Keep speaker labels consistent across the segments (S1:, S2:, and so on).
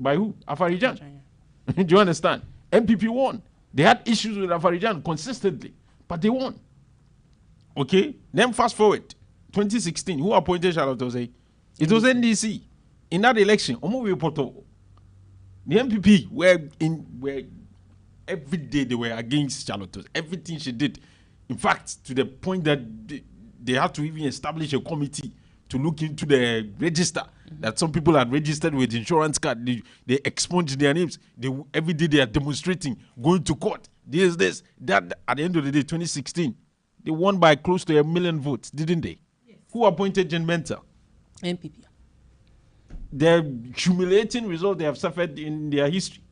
S1: by who? Afarijan. Do you understand? MPP won. They had issues with Afarijan consistently, but they won. Okay? Then fast forward, 2016, who appointed Charlotte Osei? It was NDC. In that election, the MPP were every day they were against Charlotte Osei. Everything she did. In fact, to the point that they had to even establish a committee to look into the register that some people had registered with insurance card. They expunged their names. Every day they are demonstrating, going to court. This, that. At the end of the day, 2016, they won by close to 1 million votes, didn't they? Yes. Who appointed Jen Mentor?
S2: MPP.
S1: The humiliating result they have suffered in their history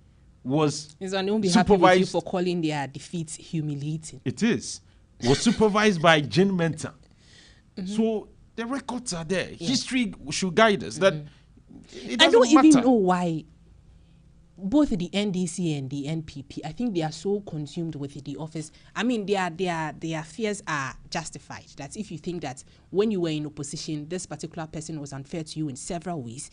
S1: was
S2: I won't be happy with you for calling their defeats humiliating.
S1: It is. Was supervised by Jen Mentor. So the records are there. Yeah. History should guide us. That it
S2: I don't
S1: matter.
S2: even know why both the NDC and the NPP, I think they are so consumed with the office. I mean, their fears are justified. That if you think that when you were in opposition, this particular person was unfair to you in several ways,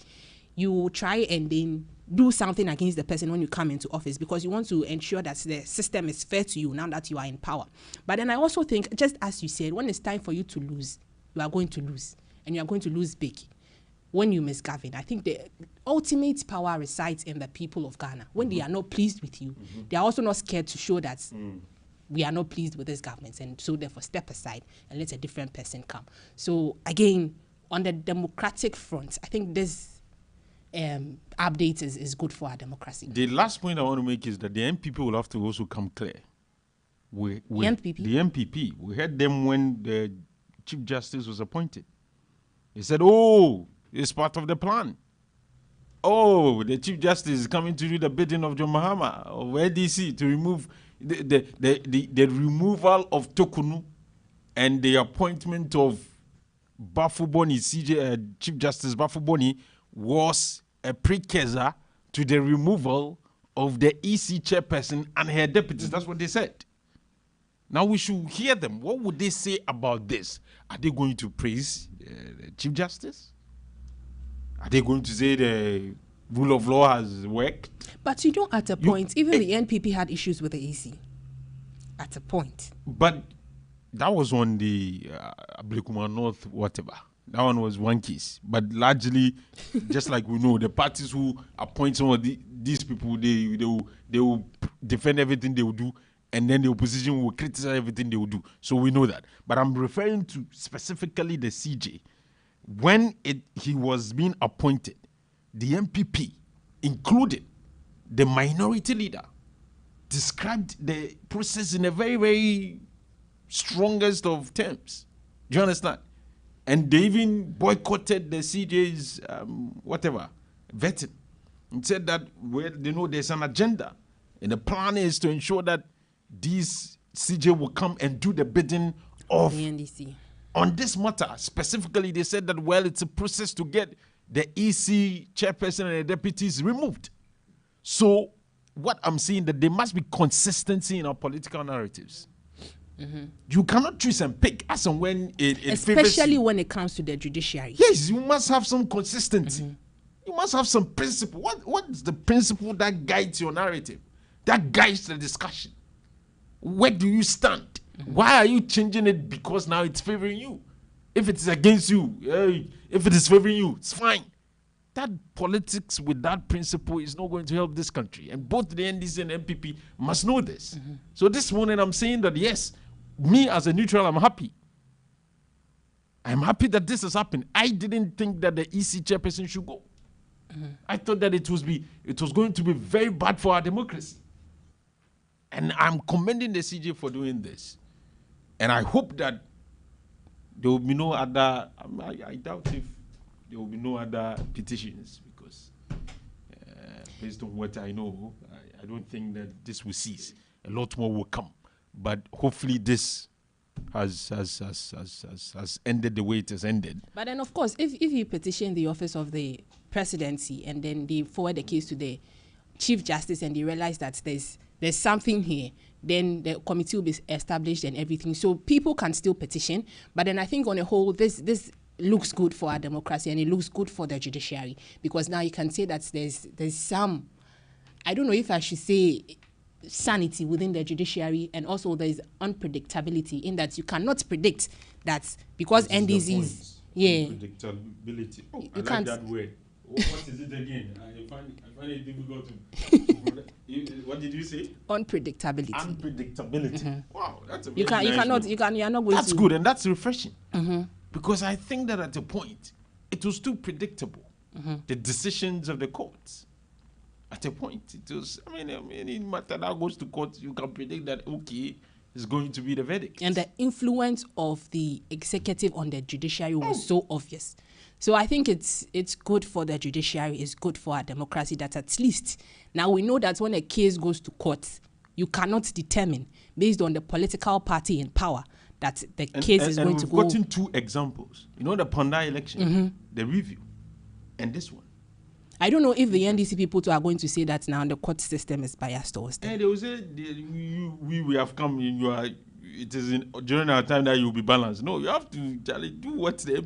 S2: you will try and then do something against the person when you come into office because you want to ensure that the system is fair to you now that you are in power. But then I also think, just as you said, when it's time for you to lose, you are going to lose, and you are going to lose big when you misgovern. I think the ultimate power resides in the people of Ghana. When they are not pleased with you, they are also not scared to show that we are not pleased with this government, and so therefore step aside and let a different person come. So again, on the democratic front, I think this update is good for our democracy.
S1: The last point I want to make is that the MPP will have to also come clear. The MPP, we heard them when the Chief Justice was appointed. He said, oh, it's part of the plan. Oh, the Chief Justice is coming to do the bidding of John Mahama of ADC to remove the removal of Tokunu and the appointment of Bafuboni, Chief Justice Bafuboni, was a precursor to the removal of the EC chairperson and her deputies. That's what they said. Now we should hear them. What would they say about this? Are they going to praise the Chief Justice? Are they going to say the rule of law has worked?
S2: But you know, at a point, even the NPP had issues with the EC. At a point.
S1: But that was on the Ablekuma North, whatever. That one was one case. But largely, just like we know, the parties who appoint some of these people, they will defend everything they will do. And then the opposition will criticize everything they will do. So we know that. But I'm referring to specifically the CJ. When he was being appointed, the MPP, including the minority leader, described the process in a very, very strongest of terms. Do you understand? And they even boycotted the CJ's vetting. And said that, well, they know there's an agenda. And the plan is to ensure that these CJ will come and do the bidding of
S2: the NDC.
S1: On this matter, specifically, they said that, well, it's a process to get the EC chairperson and the deputies removed. So what I'm saying, that there must be consistency in our political narratives. You cannot choose and pick as and when it
S2: especially when it comes to the judiciary.
S1: Yes, you must have some consistency. You must have some principle. What is the principle that guides your narrative? That guides the discussion. Where do you stand? Why are you changing it because now it's favoring you? If it's against you, if it is favoring you, it's fine. That politics with that principle is not going to help this country. And both the NDC and MPP must know this. So this morning I'm saying that, yes, me as a neutral, I'm happy. I'm happy that this has happened. I didn't think that the EC chairperson should go. I thought that it was going to be very bad for our democracy. And I'm commending the CJ for doing this. And I hope that there will be no other, I doubt if there will be no other petitions, because based on what I know, I don't think that this will cease. A lot more will come. But hopefully this has ended the way it has ended.
S2: But then, of course, if you petition the office of the presidency and then they forward the case to the Chief Justice and they realize that there's something here, then the committee will be established and everything. So people can still petition. But then I think on a whole, this looks good for our democracy and it looks good for the judiciary, because now you can say that there's some, I don't know if I should say sanity within the judiciary, and also there's unpredictability in that you cannot predict that because NDCs,
S1: unpredictability. Oh,
S2: you
S1: I like
S2: can't.
S1: that word. What is it again? I find it difficult to. What did you say?
S2: Unpredictability.
S1: Unpredictability. Wow, that's a very
S2: You
S1: nice
S2: cannot
S1: word.
S2: you're not going
S1: That's
S2: to.
S1: good and that's refreshing. Because I think that at a point it was too predictable. The decisions of the courts. At a point, it was. I mean, in matter that goes to court, you can predict that okay, it's going to be the verdict.
S2: And the influence of the executive on the judiciary was so obvious. So I think it's good for the judiciary, it's good for our democracy that at least now we know that when a case goes to court, you cannot determine based on the political party in power that the case is going to go.
S1: And we've gotten two examples. You know, the Panda election, the review, and this one.
S2: I don't know if the NDC people too are going to say that now the court system is biased towards them.
S1: And they will say, we have come in, it is during our time that you will be balanced. No, you have to do what they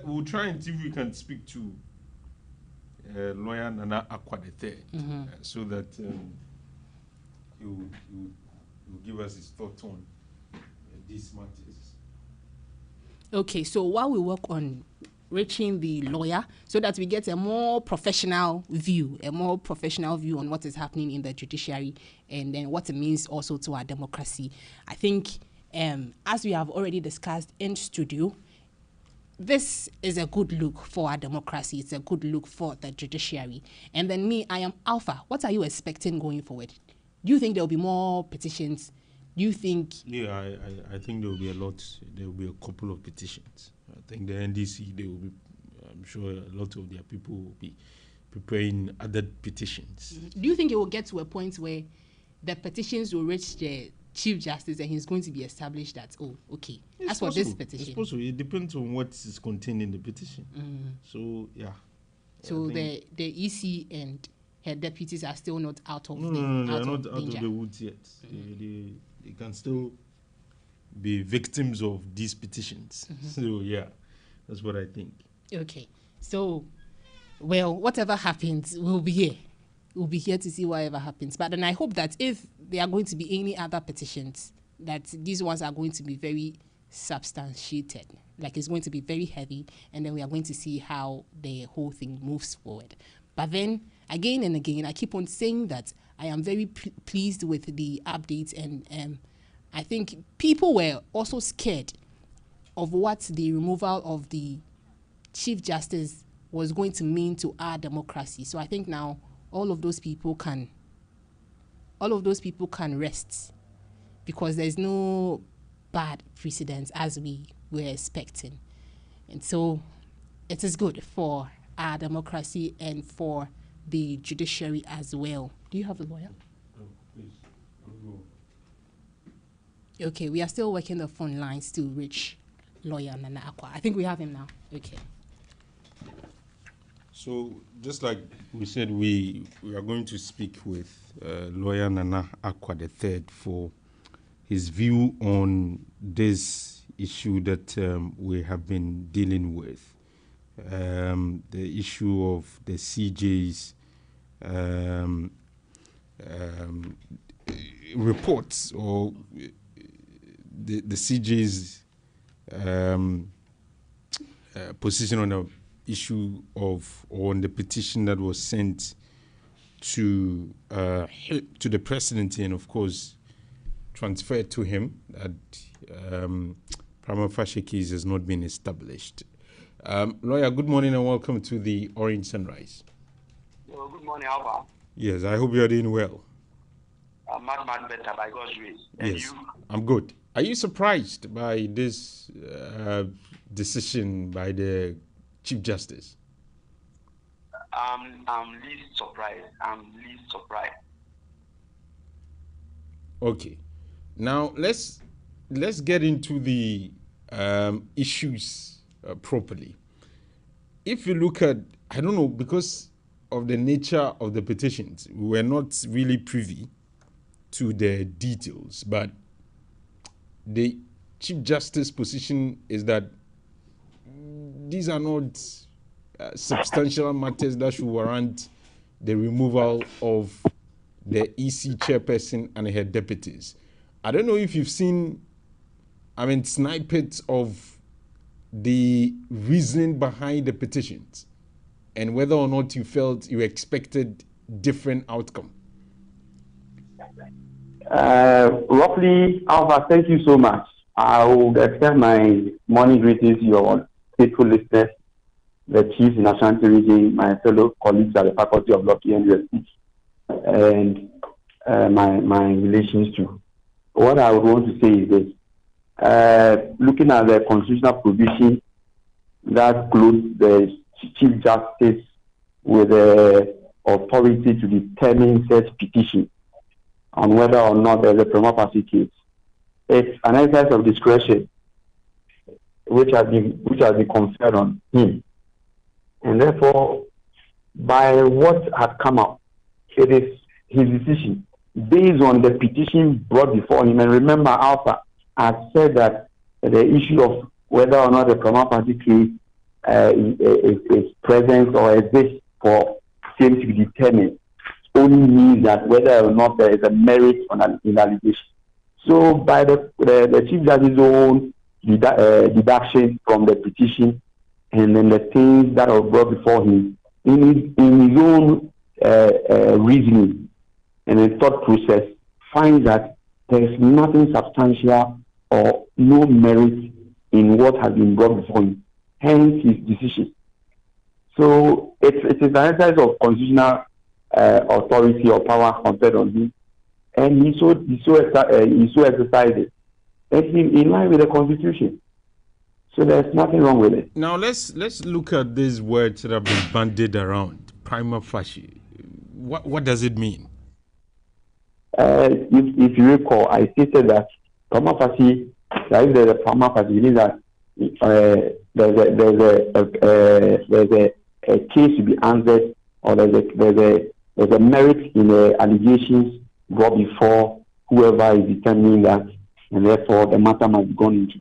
S1: we'll try and see if we can speak to lawyer Nana Akwa III, so that he will give us his thoughts on these matters.
S2: Okay, so while we work on reaching the lawyer so that we get a more professional view on what is happening in the judiciary and then what it means also to our democracy, I think as we have already discussed in studio, this is a good look for our democracy. It's a good look for the judiciary. And then me, I am Alpha. What are you expecting going forward? Do you think there will be more petitions? Do you think?
S1: Yeah, I think there will be a lot. There will be a couple of petitions. I think the NDC, they will be. I'm sure a lot of their people will be preparing other petitions.
S2: Do you think it will get to a point where the petitions will reach the Chief Justice and he's going to be established that, oh, okay, as for this petition?
S1: It's possible. It depends on what is contained in the petition.
S2: Mm-hmm.
S1: So, yeah.
S2: So the EC and her deputies are still not out of
S1: No, they're not out of the woods yet. Mm-hmm. They can still be victims of these petitions. Mm-hmm. So, yeah, that's what I think.
S2: Okay. So, well, whatever happens, we'll be here. We'll be here to see whatever happens. But then I hope that if there are going to be any other petitions, that these ones are going to be very substantiated. Like it's going to be very heavy, and then we are going to see how the whole thing moves forward. But then, again and again, I keep on saying that I am very pleased with the updates, and I think people were also scared of what the removal of the Chief Justice was going to mean to our democracy. So I think now all of those people can rest, because there's no bad precedents as we were expecting. And so it is good for our democracy and for the judiciary as well. Do you have a lawyer?
S1: Oh, please. I'll go.
S2: Okay, we are still working the phone lines to reach lawyer Nana Akwa. I think we have him now. Okay.
S1: So, just like we said, we are going to speak with lawyer Nana Akwa III for his view on this issue that we have been dealing with. The issue of the CJ's reports, or the CJ's position on the issue of, or on the petition that was sent to the presidency, and of course transferred to him, that prima facie case has not been established. Lawyer, good morning and welcome to the Orange Sunrise.
S3: Well, good morning, Alfa.
S1: Yes, I hope you are doing well.
S3: Much better by God's grace. And
S1: yes,
S3: you?
S1: I'm good. Are you surprised by this decision by the Chief Justice?
S3: I'm least surprised.
S1: Okay. Now let's get into the issues properly. If you look at, I don't know, because of the nature of the petitions, we were not really privy to the details, but the Chief Justice position is that these are not substantial matters that should warrant the removal of the EC chairperson and her deputies. I don't know if you've seen, snippets of the reasoning behind the petitions and whether or not you felt you expected different outcome.
S4: Roughly, Alfa, thank you so much. I will extend my morning greetings to your faithful listeners, the chiefs in Ashanti region, my fellow colleagues at the Faculty of Law and USP, and my relations too. What I would want to say is this. Looking at the constitutional provision that clothes the Chief Justice with the authority to determine such petition on whether or not there's a prima facie case, it's an exercise of discretion which has been conferred on him. And therefore, by what has come out, it is his decision based on the petition brought before him. And remember, Alfa has said that the issue of whether or not the prima facie case is present or exists for him to be determined only means that whether or not there is a merit on an allegation. So, by the Chief Justice's own deduction from the petition and then the things that are brought before him, in his own reasoning and his thought process, finds that there is nothing substantial or no merit in what has been brought before him, hence his decision. So it is an exercise of constitutional authority or power conferred on him, and he so exercised it. It's in line with the Constitution. So there's nothing wrong with it.
S1: Now let's look at these words that have been bandied around. Prima facie. What does it mean?
S4: If you recall, I stated that prima facie, that if there's a prima facie, it means that there's a case to be answered, or there's a merit in the allegations brought before whoever is determining that, and therefore the matter must be gone into.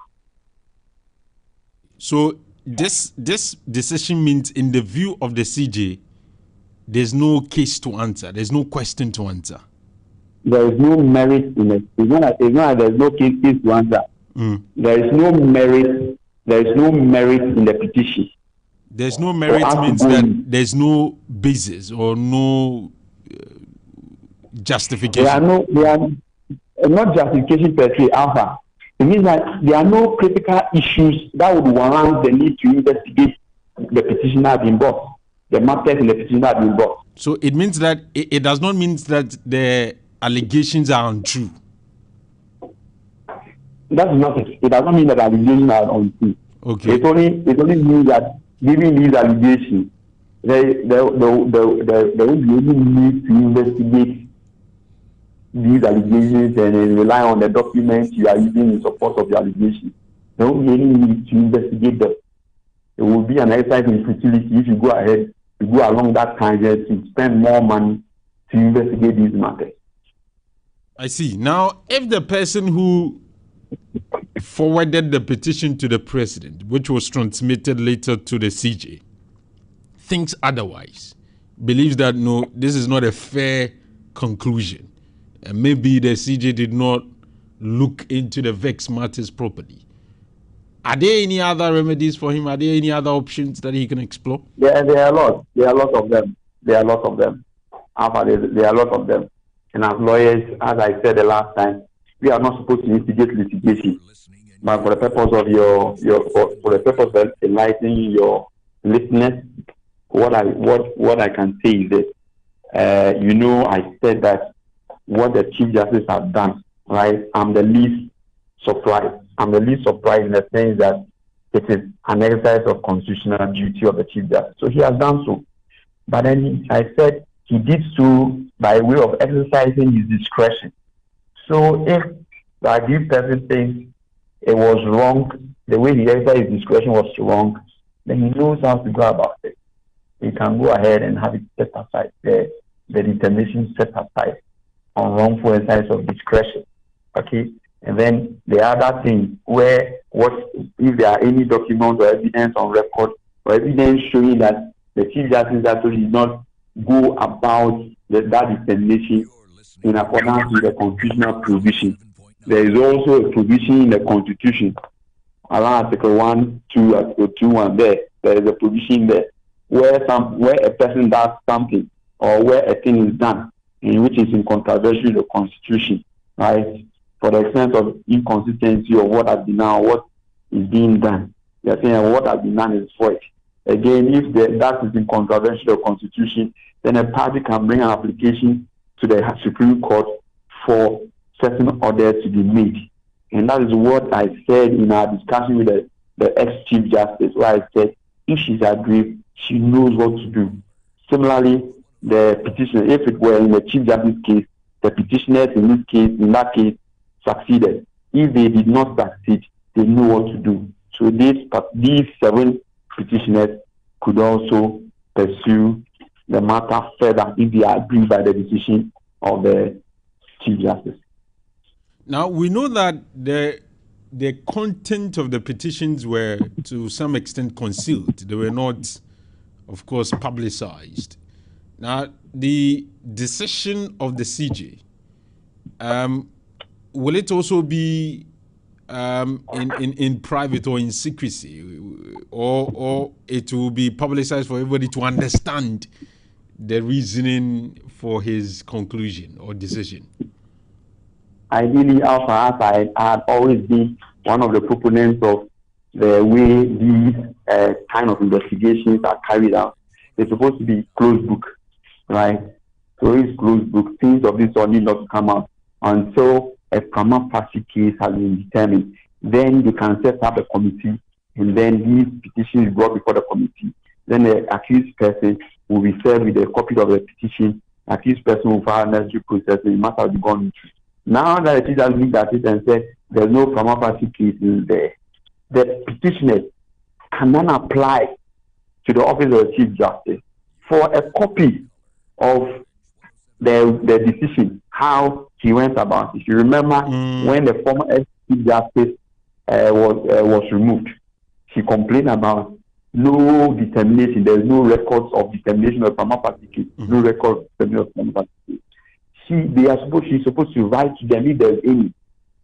S1: So this decision means, in the view of the CJ, there's no case to answer. There's no question to answer.
S4: There is no merit in it. It's not that there's no case to answer. There is no merit. There is no merit in the petition.
S1: There's no merit means that there's no basis or no justification.
S4: There are not justification per se, Alfa. It means that there are no critical issues that would warrant the need to investigate the petition that has been brought, the matters in the petition that has been brought.
S1: So it means that it does not mean that the allegations are untrue.
S4: That's not it. It does not mean that allegations are untrue.
S1: Okay.
S4: It only means that given these allegations, there will be any need to investigate these allegations and rely on the documents you are using in support of your allegations. There won't be any need to investigate them. It will be an exercise in futility if you go ahead, you go along that tangent to spend more money to investigate these matters.
S1: I see. Now, if the person who forwarded the petition to the president, which was transmitted later to the CJ, thinks otherwise, believes that no, this is not a fair conclusion, and maybe the CJ did not look into the vexed matters properly, are there any other remedies for him? Are there any other options that he can explore?
S4: There are a lot. There are a lot of them. There are a lot of them. There are a lot of them. And as lawyers, as I said the last time, we are not supposed to instigate litigation. But for the purpose of for the purpose of enlightening your listeners, what I can say is this. I said that what the Chief Justice has done, right? I'm the least surprised. I'm the least surprised in the sense that it is an exercise of constitutional duty of the Chief Justice. So he has done so. But then I said he did so by way of exercising his discretion. So if the aggrieved person thinks it was wrong, the way he exercised his discretion was wrong, then he knows how to go about it. He can go ahead and have it set aside, the determination set aside on wrongful exercise of discretion. Okay? And then the other thing, where what if there are any documents or evidence on record or evidence showing that the Chief Justice actually did not go about that determination in accordance with the constitutional provision. There is also a provision in the Constitution, around Article 1, 2, Article 2, 1 there. There is a provision there where a person does something or where a thing is done in which is in contravention with the Constitution, right? For the extent of inconsistency of what has been done or what is being done. They are saying what has been done is void. Again, if that is in contravention of the Constitution, then a party can bring an application to the Supreme Court for certain orders to be made. And that is what I said in our discussion with the ex-Chief Justice, where I said, if she's aggrieved, she knows what to do. Similarly, the petitioner, if it were in the Chief Justice case, the petitioners in that case, succeeded. If they did not succeed, they know what to do. So these 7 petitioners could also pursue the matter further if they are aggrieved by the decision of the Chief Justice.
S1: Now, we know that the content of the petitions were to some extent concealed. They were not, of course, publicized. Now, the decision of the CJ, will it also be in private or in secrecy, or it will be publicized for everybody to understand the reasoning for his conclusion or decision?
S4: Ideally, Alpha, as I had always been one of the proponents of the way these kind of investigations are carried out, they're supposed to be closed book, right? So it's closed book. Things of this sort need not to come out until a prima facie case has been determined. Then you can set up a committee, and then these petitions brought before the committee. Then the accused person will be served with a copy of the petition. The accused person will file necessary process, and it must have gone into. Now that the teacher looked at it and said there's no prima facie case in there, the petitioners can then apply to the office of the Chief Justice for a copy of the decision, how he went about it. If you remember, when the former Chief Justice was removed, he complained about no determination. There's no records of determination of prima facie case, no record of determination of prima facie case. She's supposed to write to them if there's any.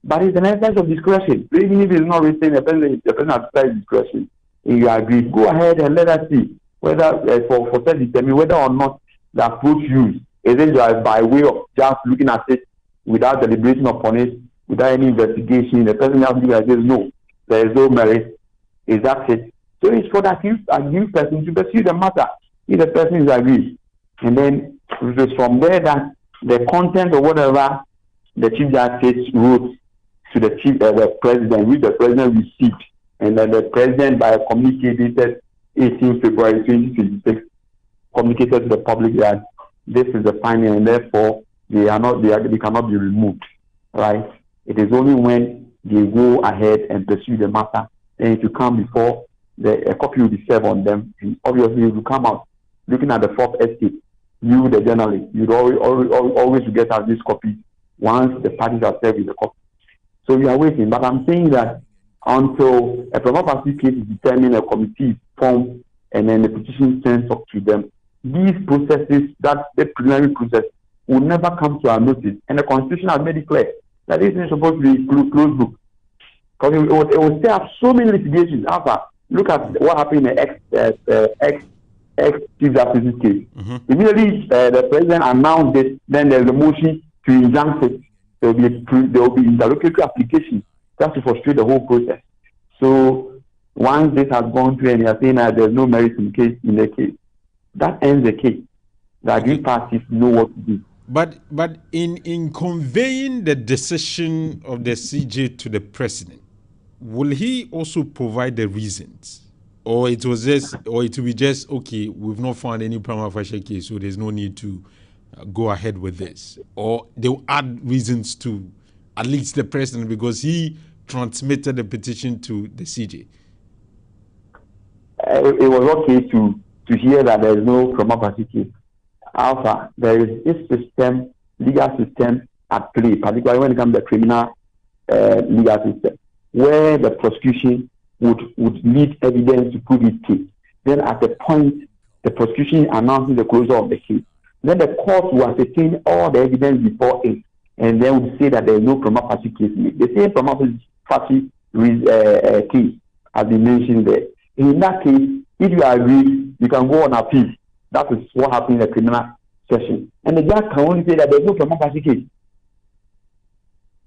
S4: But it's an exercise of discretion. Even if it's not written, the person has exercised discretion. If you agree, go ahead and let us see whether for self determine whether or not the approach used is it just by way of just looking at it without deliberation upon it, without any investigation. The person has to be like this, no, there is no merit. Is that it? So it's for the accused person to pursue the matter if the person is agreed. And then it is from there that the content or whatever the Chief Justice wrote to the President, which the President received, and then the President, by a communique dated 18 February 2026, communicated to the public that this is the finding, and therefore they cannot be removed. Right? It is only when they go ahead and pursue the matter, then if you come before a copy will be served on them, and obviously if you come out looking at the fourth estate, you, the journalist, you'd always get out this copy once the parties are served with the copy. So we are waiting. But I'm saying that until a prima facie case is determined, a committee is formed, and then the petition sent up to them, these processes, that the preliminary process, will never come to our notice. And the Constitution has made it clear that this is supposed to be closed book. Because it will stay up so many litigations. Alpha, look at what happened in the ex-Chief Justice's case. Immediately, the President announced it, then there's a motion to injunct it. There will be interlocutory application just to frustrate the whole process. So once this has gone through and you are saying that there's no merit in the case, that ends the case. The agreed parties know what to do.
S1: But in conveying the decision of the CJ to the President, will he also provide the reasons? Or it will be just, okay, we've not found any prima facie case, so there's no need to go ahead with this? Or they'll add reasons to at least the President because he transmitted the petition to the CJ?
S4: It was okay to hear that there is no prima facie case. Alpha, there is this system, legal system at play, particularly when it comes to the criminal legal system, where the prosecution would need evidence to prove its case. Then at the point the prosecution announces the closure of the case, then the court will ascertain all the evidence before it, and then would say that there is no prima facie case made. The same prima facie case has been mentioned there. In that case, if you agree, you can go on appeal. That is what happened in the criminal session. And the judge can only say that there is no prima facie case.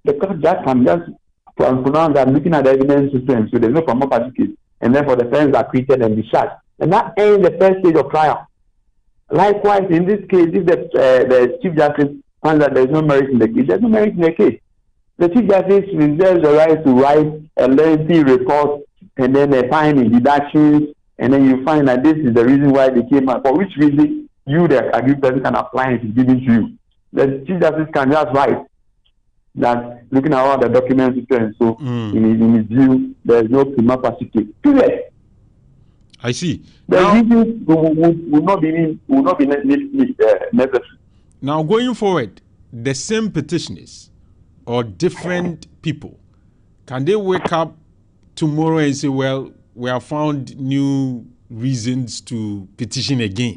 S4: The court judge can just pronounce that looking at the evidence system, so there is no prima facie case. And then for the defense are acquitted and discharged. And that ends the first stage of trial. Likewise, in this case, if the Chief Justice finds that there is no merit in the case, there is no merit in the case. The Chief Justice reserves the right to write a lengthy report and then find in deductions, and then you find that this is the reason why they came out. For which reason you, the accused person, can apply it is given to you. The Chief Justice can just write that looking at all the documents, so in his view, there is no prima facie case. Period.
S1: I see.
S4: The reasons will not be necessary.
S1: Now, going forward, the same petitioners or different people, can they wake up tomorrow and say, well, we have found new reasons to petition again?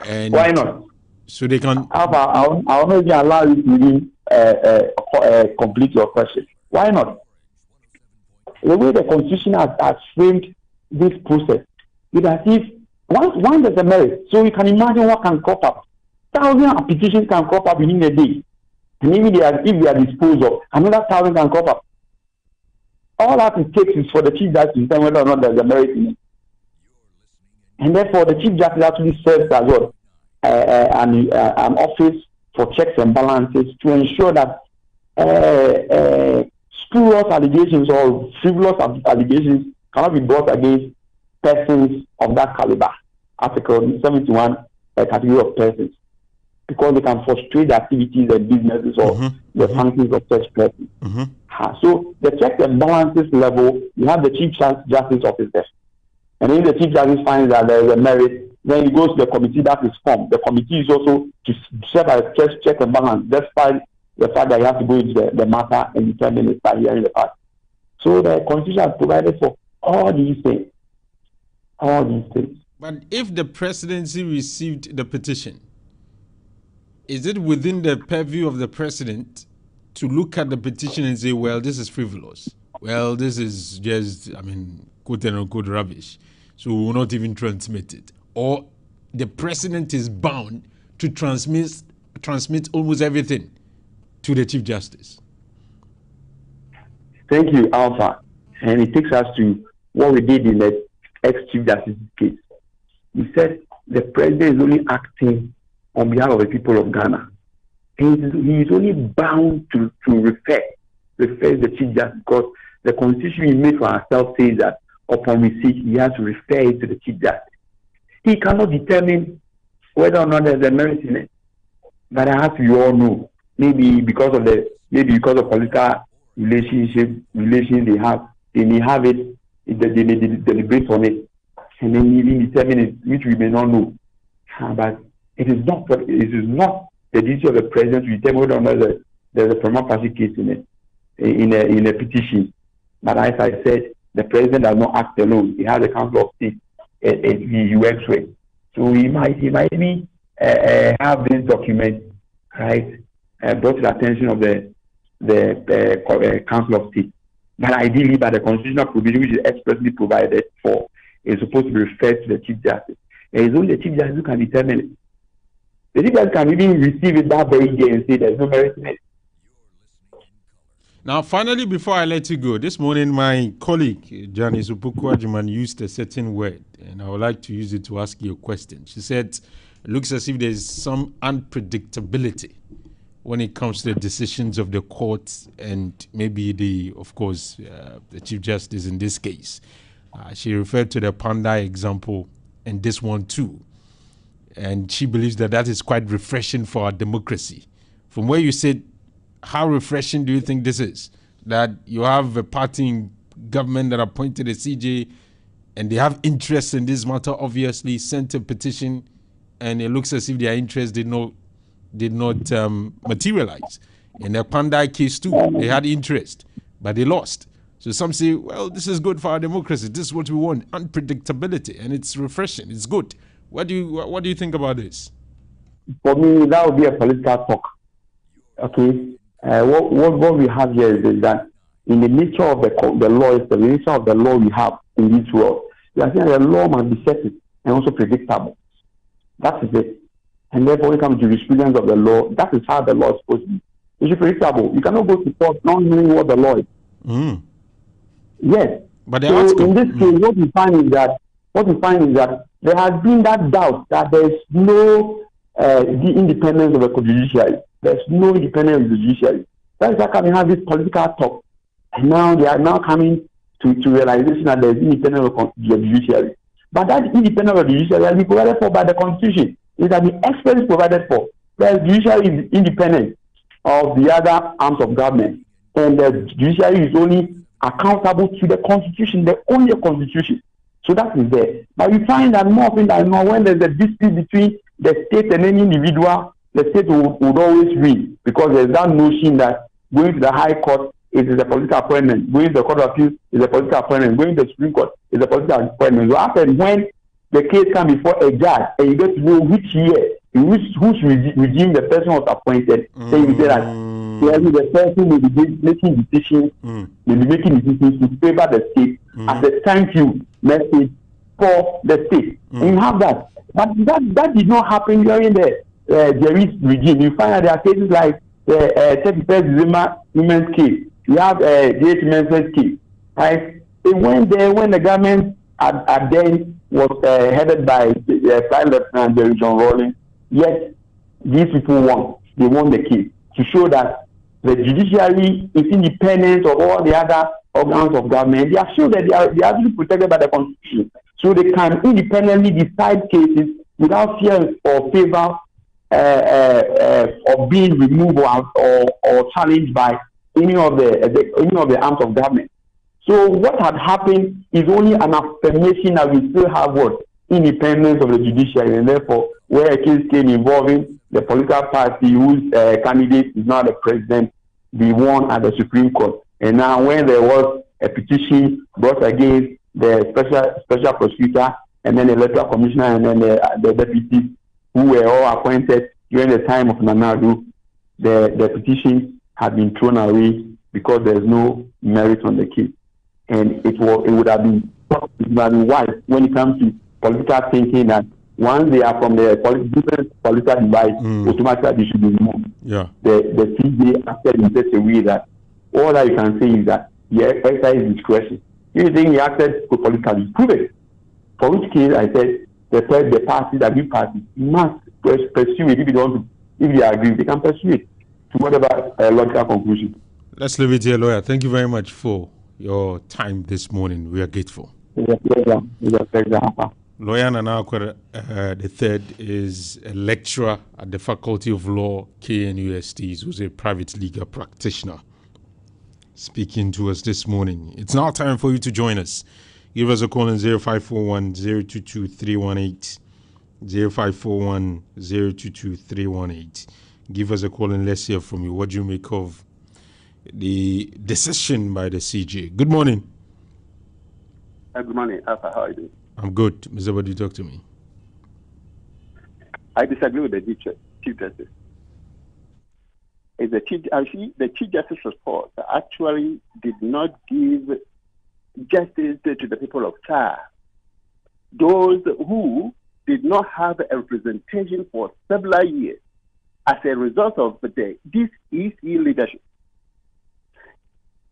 S1: And
S4: why not?
S1: So they can.
S4: I'll not even allow you to complete your question. Why not? The way the Constitution has framed this process, it's as if once there's a merit, so you can imagine what can crop up. Thousands of petitions can crop up within a day. And even if they are disposed of, another 1,000 can crop up. All that it takes is for the Chief Justice to determine whether or not there's a merit in it. And therefore, the Chief Justice actually serves as well an office for checks and balances to ensure that spurious allegations or frivolous allegations cannot be brought against persons of that caliber. Article 71, category of persons, because they can frustrate the activities and businesses or the functions of such persons. So the checks and balances level, you have the Chief Justice Office there. And if the Chief Justice finds that there is a merit, then he goes to the committee that is formed. The committee is also to serve as check and balance, despite the fact that you have to go into the matter and determine it by hearing the fact. So the Constitution has provided for all these things. All these things.
S1: But if the presidency received the petition, is it within the purview of the president to look at the petition and say, well, this is frivolous? Well, this is just, quote unquote rubbish. So we will not even transmit it. Or the president is bound to transmit almost everything to the Chief Justice.
S4: Thank you, Alpha. And it takes us to what we did in the ex-Chief Justice's case. He said the president is only acting on behalf of the people of Ghana. And he is only bound to refer the Chief Justice, because the Constitution we made for ourselves says that upon receipt, he has to refer it to the Chief Justice. He cannot determine whether or not there's a merit in it. But as you all know, maybe because of political relations they have, they may have it, they may deliberate on it, and then even determine it, which we may not know. But it is not the duty of the president to determine whether or not there's a prima facie case in it, in a petition. But as I said, the president does not act alone. He has a Council of State he works with. So he might even have this document, right, brought to the attention of the Council of State. But ideally, by the constitutional provision which is expressly provided for, is supposed to be referred to the Chief Justice. It is only the Chief Justice who can determine it. The Chief Justice can even receive it that very day and say there's no merit in it.
S1: Now, finally, before I let you go, this morning my colleague, Janice Upuku-Ajuman, used a certain word, and I would like to use it to ask you a question. She said, it looks as if there's some unpredictability when it comes to the decisions of the courts and maybe the Chief Justice in this case. She referred to the Panda example and this one too. And she believes that is quite refreshing for our democracy. From where you said, how refreshing do you think this is? That you have a party in government that appointed a CJ and they have interest in this matter, obviously sent a petition, and it looks as if their interest did not materialize. In the Pandai case too, they had interest, but they lost. So some say, well, this is good for our democracy. This is what we want: unpredictability, and it's refreshing. It's good. What do you think about this?
S4: For me, that would be a political talk. Okay. What we have here is that in the nature of the law, is the nature of the law we have in this world. We are saying the law must be certain and also predictable. That is it. And therefore, when it comes to jurisprudence of the law, that is how the law is supposed to be. It's predictable. You cannot go to court not knowing what the law is.
S1: Mm.
S4: Yes.
S1: But
S4: so in this case, what we find is that there has been that doubt that there is no the independence of the judiciary. There's no independence of the judiciary. That's why we have this political talk, and now they are now coming to realization that there's independence of the judiciary. But that independence of the judiciary has been provided for by the Constitution. It has been expressly provided for. The judiciary is independent of the other arms of government, and the judiciary is only accountable to the Constitution, the only Constitution. So that is there. But we find that more often than not, when there's a dispute between the state and any individual, the state would always win, because there's that notion that going to the High Court is a political appointment, going to the Court of Appeal is a political appointment, going to the Supreme Court is a political appointment. So after, when the case comes before a judge and you get to know which year, in whose regime the person was appointed, then you say that the person may be making decisions, to favor the state as a thank you message for the state. And you have that. But that did not happen during the Jerry's regime. You find that there are cases like the 31st December women's case. You have J.H. Mensah's case. Right? It went there when the government at then was headed by Prime Lieutenant Jerry John Rawlings. Yes, these people won. They won the case to show that the judiciary is independent of all the other organs of government. They are sure that they are actually protected by the Constitution. So they can independently decide cases without fear or favor of being removed or challenged by any of the arms of government. So what had happened is only an affirmation that we still have what? Independence of the judiciary, and therefore where a case came involving the political party whose candidate is now the president, we won at the Supreme Court. And now when there was a petition brought against the special prosecutor and then the electoral commissioner and then the deputies who were all appointed during the time of Nana Addo, the petition had been thrown away because there's no merit on the case. And it would have been wise when it comes to political thinking that once they are from the different political device, automatically they should be removed.
S1: Yeah.
S4: The CJ acted in such a way that all that you can say is that he exercised discretion. If you think he acted politically, prove it. For which case, I said the party, the big party, must pursue it. If they agree, they can pursue it to whatever logical conclusion.
S1: Let's leave it here, lawyer. Thank you very much for your time this morning. We are grateful.
S4: It's a pleasure. It's a pleasure.
S1: Lawyer Nana Akwere the third is a lecturer at the Faculty of Law, KNUST, who's a private legal practitioner, speaking to us this morning. It's now time for you to join us. Give us a call on 0541 022 318. 0541 022 318. Give us a call and let's hear from you. What do you make of the decision by the CJ? Good morning.
S5: Good morning, Alfa. How are you doing?
S1: I'm good. Mr. Badu, talk to me.
S5: I disagree with the Chief Justice. The Chief Justice report actually did not give justice to the people of Chad. Those who did not have a representation for several years as a result of this EC leadership.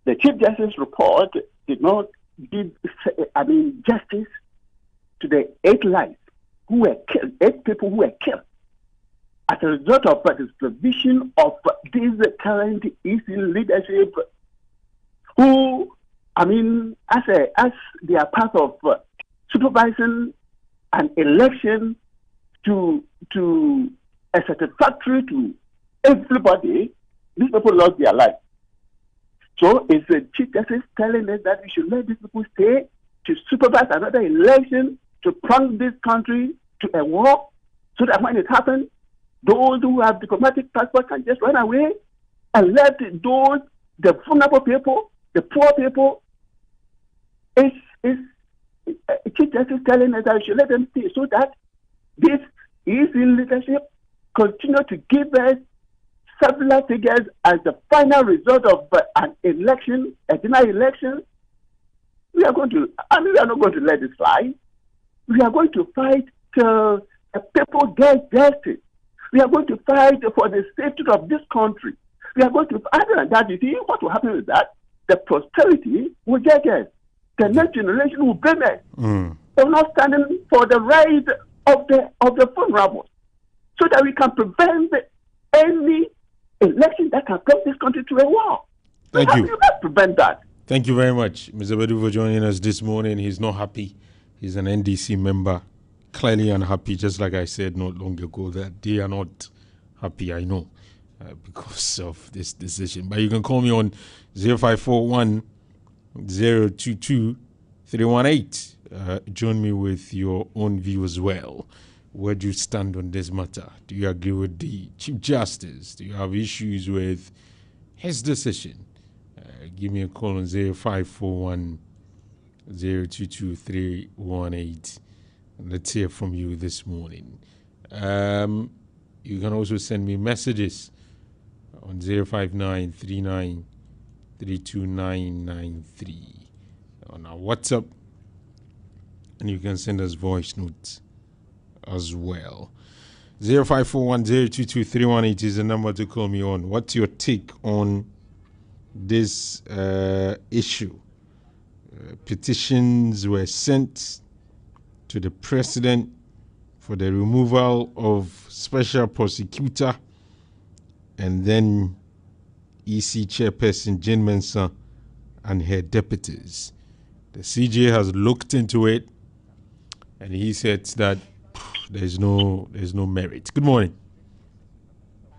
S5: The Chief Justice report did not give justice to the 8 lives who were killed, 8 people who were killed as a result of the provision of this current EC leadership, who, as they are part of supervising an election to a satisfactory to everybody, these people lost their lives. So is the Chief Justice telling us that we should let these people stay to supervise another election, to plunge this country to a war, so that when it happens, those who have diplomatic passports can just run away? and let those, the vulnerable people, the poor people, Chief Justice telling us that we should let them stay so that this easy leadership continue to give us several figures as the final result of an election, a general election. We are not going to let it slide. We are going to fight till the people get justice. We are going to fight for the safety of this country. We are going to, other than that, you see, what will happen is that the prosperity will get us. The next generation will benefit. We're not standing for the rise of the vulnerable, so that we can prevent any election that can bring this country to a war.
S1: Thank you.
S5: Let's prevent that.
S1: Thank you very much, Mr. Bedu, for joining us this morning. He's not happy. He's an NDC member, clearly unhappy, just like I said not long ago, that they are not happy, I know, because of this decision. But you can call me on 0541 022 318. Join me with your own view as well. Where do you stand on this matter? Do you agree with the Chief Justice? Do you have issues with his decision? Give me a call on 0541 022 318. Let's hear from you this morning. You can also send me messages on 059 39 32993 on our WhatsApp, and you can send us voice notes as well. 0541 022 318 is the number to call me on. What's your take on this issue? Petitions were sent to the president for the removal of special prosecutor and then EC chairperson Jane Mensah and her deputies. The CJ has looked into it, and he said that there's no merit. Good morning.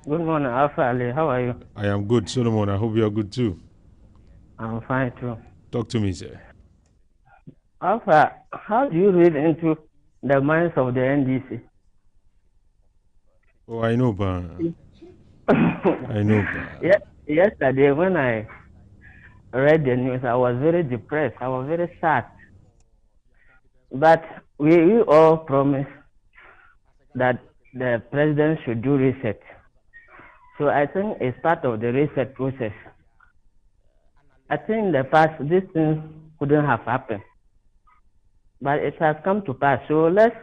S6: Good morning, Alfa Ali. How are you?
S1: I am good, Solomon. I hope you are good too.
S6: I'm fine too.
S1: Talk to me, sir.
S6: Alfa, how do you read into the minds of the NDC?
S1: Oh, I know, but I know.
S6: Yesterday, when I read the news, I was very depressed. I was very sad. But we all promised that the president should do reset. So I think it's part of the reset process. I think in the past, these things couldn't have happened. But it has come to pass. So let's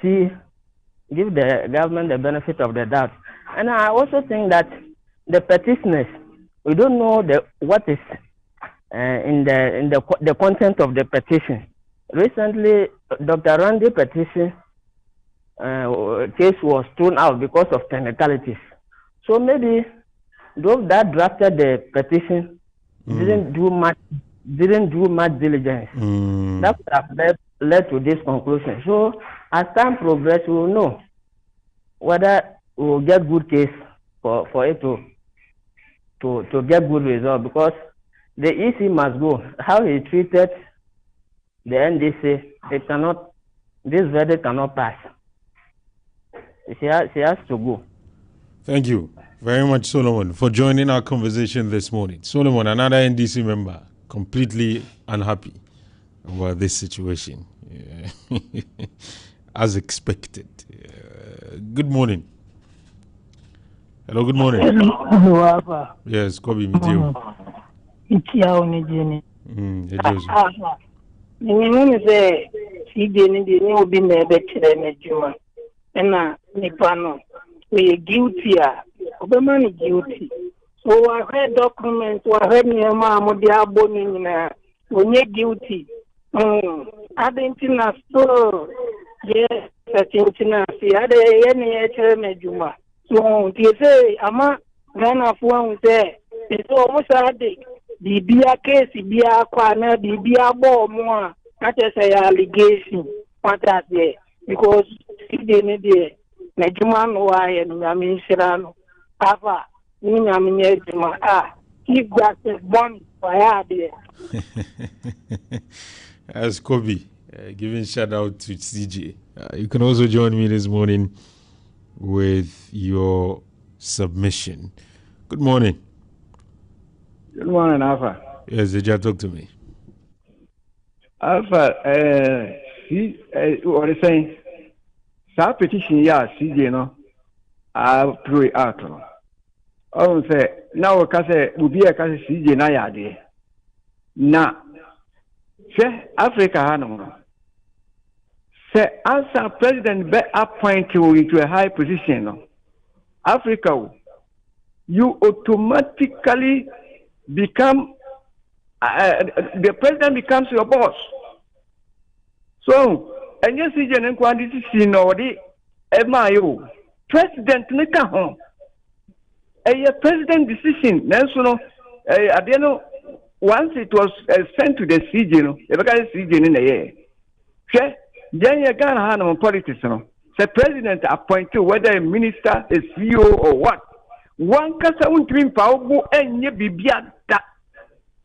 S6: see, give the government the benefit of the doubt. And I also think that the petitioners, we don't know what is in the content of the petition. Recently, Dr. Randy petition case was thrown out because of technicalities. So maybe those that drafted the petition didn't do much diligence. That would have led to this conclusion. So as time progresses, we will know whether we will get good case for it to get good result, because the EC must go. How he treated the NDC, this verdict cannot pass. She has to go.
S1: Thank you very much, Solomon, for joining our conversation this morning. Solomon, another NDC member, completely unhappy about this situation, as expected. Good morning. Hello, good morning.
S7: Hello, Alfa.
S1: Yes, Kobe, meet you.
S7: Say, see, the will be never to and Nipano, we are guilty. Obama is guilty. So I read documents, I read near Mamma, the Abonina, when you're guilty. Argentina, so yes, Argentina, see, I had any Juma. So they say, Ama, Ghana for there. It's almost a day. The Bia case, Bia Kwana, the Bia Bo, that is a allegation. What that there? Because if they need it, Najuman, why, and Yamin Shirano, Papa, Yamin Juma, if that is born by there.
S1: As Kobe, giving shout out to CJ. You can also join me this morning with your submission. Good morning.
S8: Good morning, Alpha.
S1: Yes, did you talk to me?
S8: Alpha, what is saying? Sa petition, yeah, CJ, no. I pray out. Oh, say, now, Cassa will be a Cassa CJ, Nayade. Na, say, Africa, Hanno. Say, answer President be appointed into a high position, no. Africa, you automatically become the president becomes your boss. So, and you see, Jen and Quantity Sinodi, Emayo, President Nika, a president decision, National, once it was sent to the CJ, the guy CJ in the air. Okay, then you can't have politics. The president appointed whether a minister, a CEO, or what. One casa won't mean powerful and ye be that.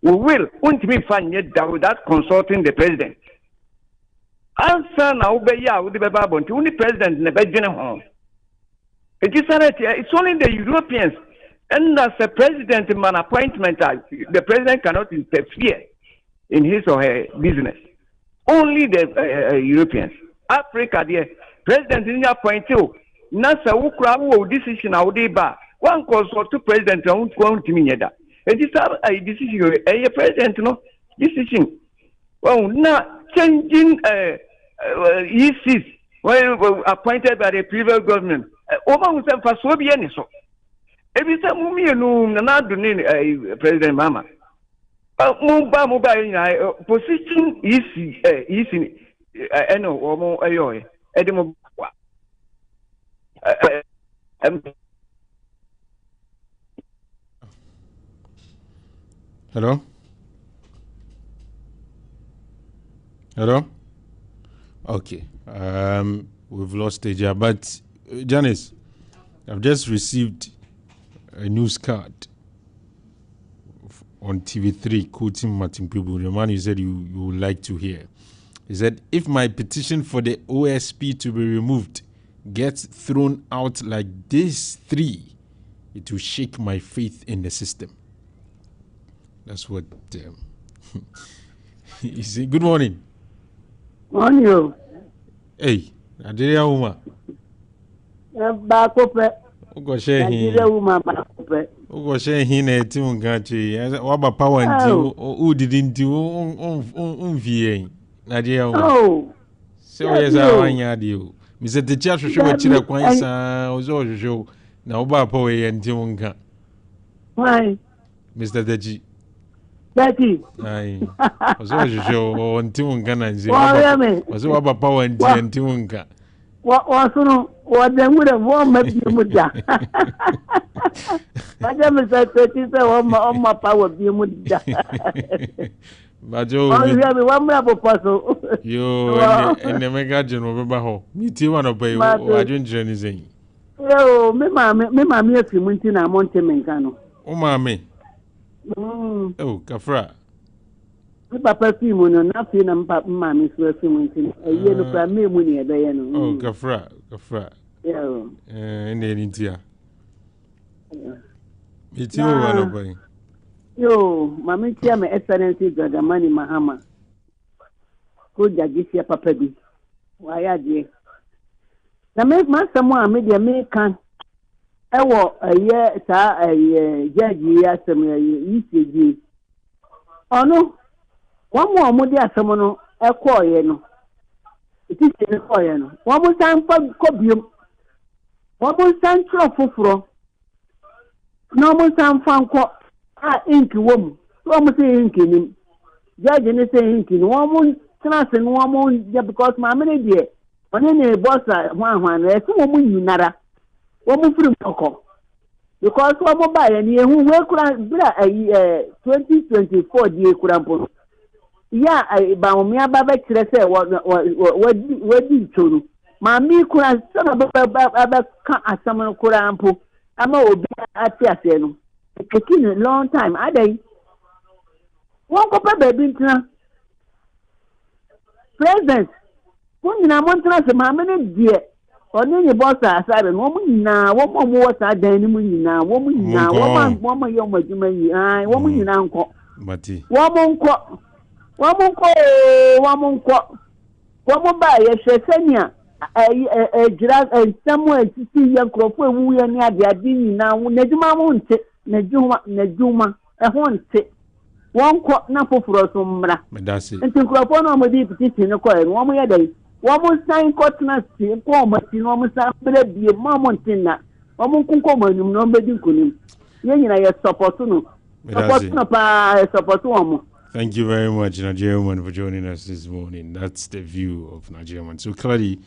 S8: We will won't mean find yet without consulting the president. Answer now, be ya with the Babon, to only president in the Belgian home. It is it's only the Europeans, and as a president man appointment, the president cannot interfere in his or her business. Only the Europeans. Africa, the president in your point too. Nasa Ukraine decision out there. One consult to president won't go to me that. It is a decision, a president, no decision. Well, now changing ECs appointed by the previous government. Over with them for so be any so. Every time we know not doing President Mama. Mobile position is in no or more ayo. Edimo.
S1: Hello? Hello? Okay. We've lost Teja, but Janice, I've just received a news card on TV3 quoting Martin Pibu, the man you said you would like to hear. He said, if my petition for the OSP to be removed gets thrown out like these three, it will shake my faith in the system. That's what he said. Good morning.
S7: Morning.
S1: Hey, Nigeria woman.
S7: Bakope.
S1: Ugo share
S7: Nigeria woman bakope.
S1: Ugo share hine timu gachi. Waba power nti u didn't vie. Nigeria woman.
S7: Oh.
S1: So yes, I want you. Mr. Teacher should show chira kwansa ozo show. Na uba power nti unga.
S7: Why?
S1: Mr. Deji.
S7: Betty.
S1: Aye. Ozo show nti unga na nzi. Ozo waba power nti unga.
S7: Wasuno wademure woma bimuda. Baje Mr. Betty say woma power bimuda.
S1: Bajo.
S7: Oh, yeah, me wamra popaso.
S1: Yo, ene mega jeno beba ho. Mi ti wana pe wajo njire ni zen.
S7: Yo, me mama efi munti na monte menkano.
S1: O mama. Oh, kafra.
S7: Me papa fi mu no na fi na mama so efi munti. Eye no pra me mu ni ebe ye no.
S1: Oh, kafra.
S7: Yo.
S1: Ene ni ntia. Mi ti o wana pe.
S7: Yo, mama tia me excellency Gagamani Mahama. Ko jagisia papa bi. Waya die. Na me masamu a me de me kan. Ewo eye ta jaji ya asem yisegi. Ono won mo de asem no ekoye no. Iti se ekoye no. Won mo san pa kobiom. Won mo san tro foforo. No mo san fanko inki wom. So mo say inki nim. Jaji ni say inki no mo class no mo because ma me de one ne boss hwan e so mo nyinara. Womu free moko because womu buy any who we kura bra 2024 die kura mpo ya ba omi ababa kire se wadi choro ma mi kura so na ba ka asam kura mpo ama obi ati ase no taking long time adai won ko pa baby ntina president won nyina mo ntina se ma me ne die
S9: Only boss aside and woman now, one more was at the enemy now, woman now, woman, young woman in uncle.
S1: Mati.
S9: Woman buy a Shesenia, a drag and somewhere to see young crop where we are near the Adini now, Nejuma won't take Nejuma, a won't take. One quart napo for us, Umbra.
S1: That's it.
S9: And to crop on my deep in a coin, 1 more day. One more sign cotton, one more thing, one more sign, be a moment in that. One more come, nobody couldn't. You support to support one.
S1: Thank you very much, Nigerian, for joining us this morning. That's the view of Nigerian. So clearly,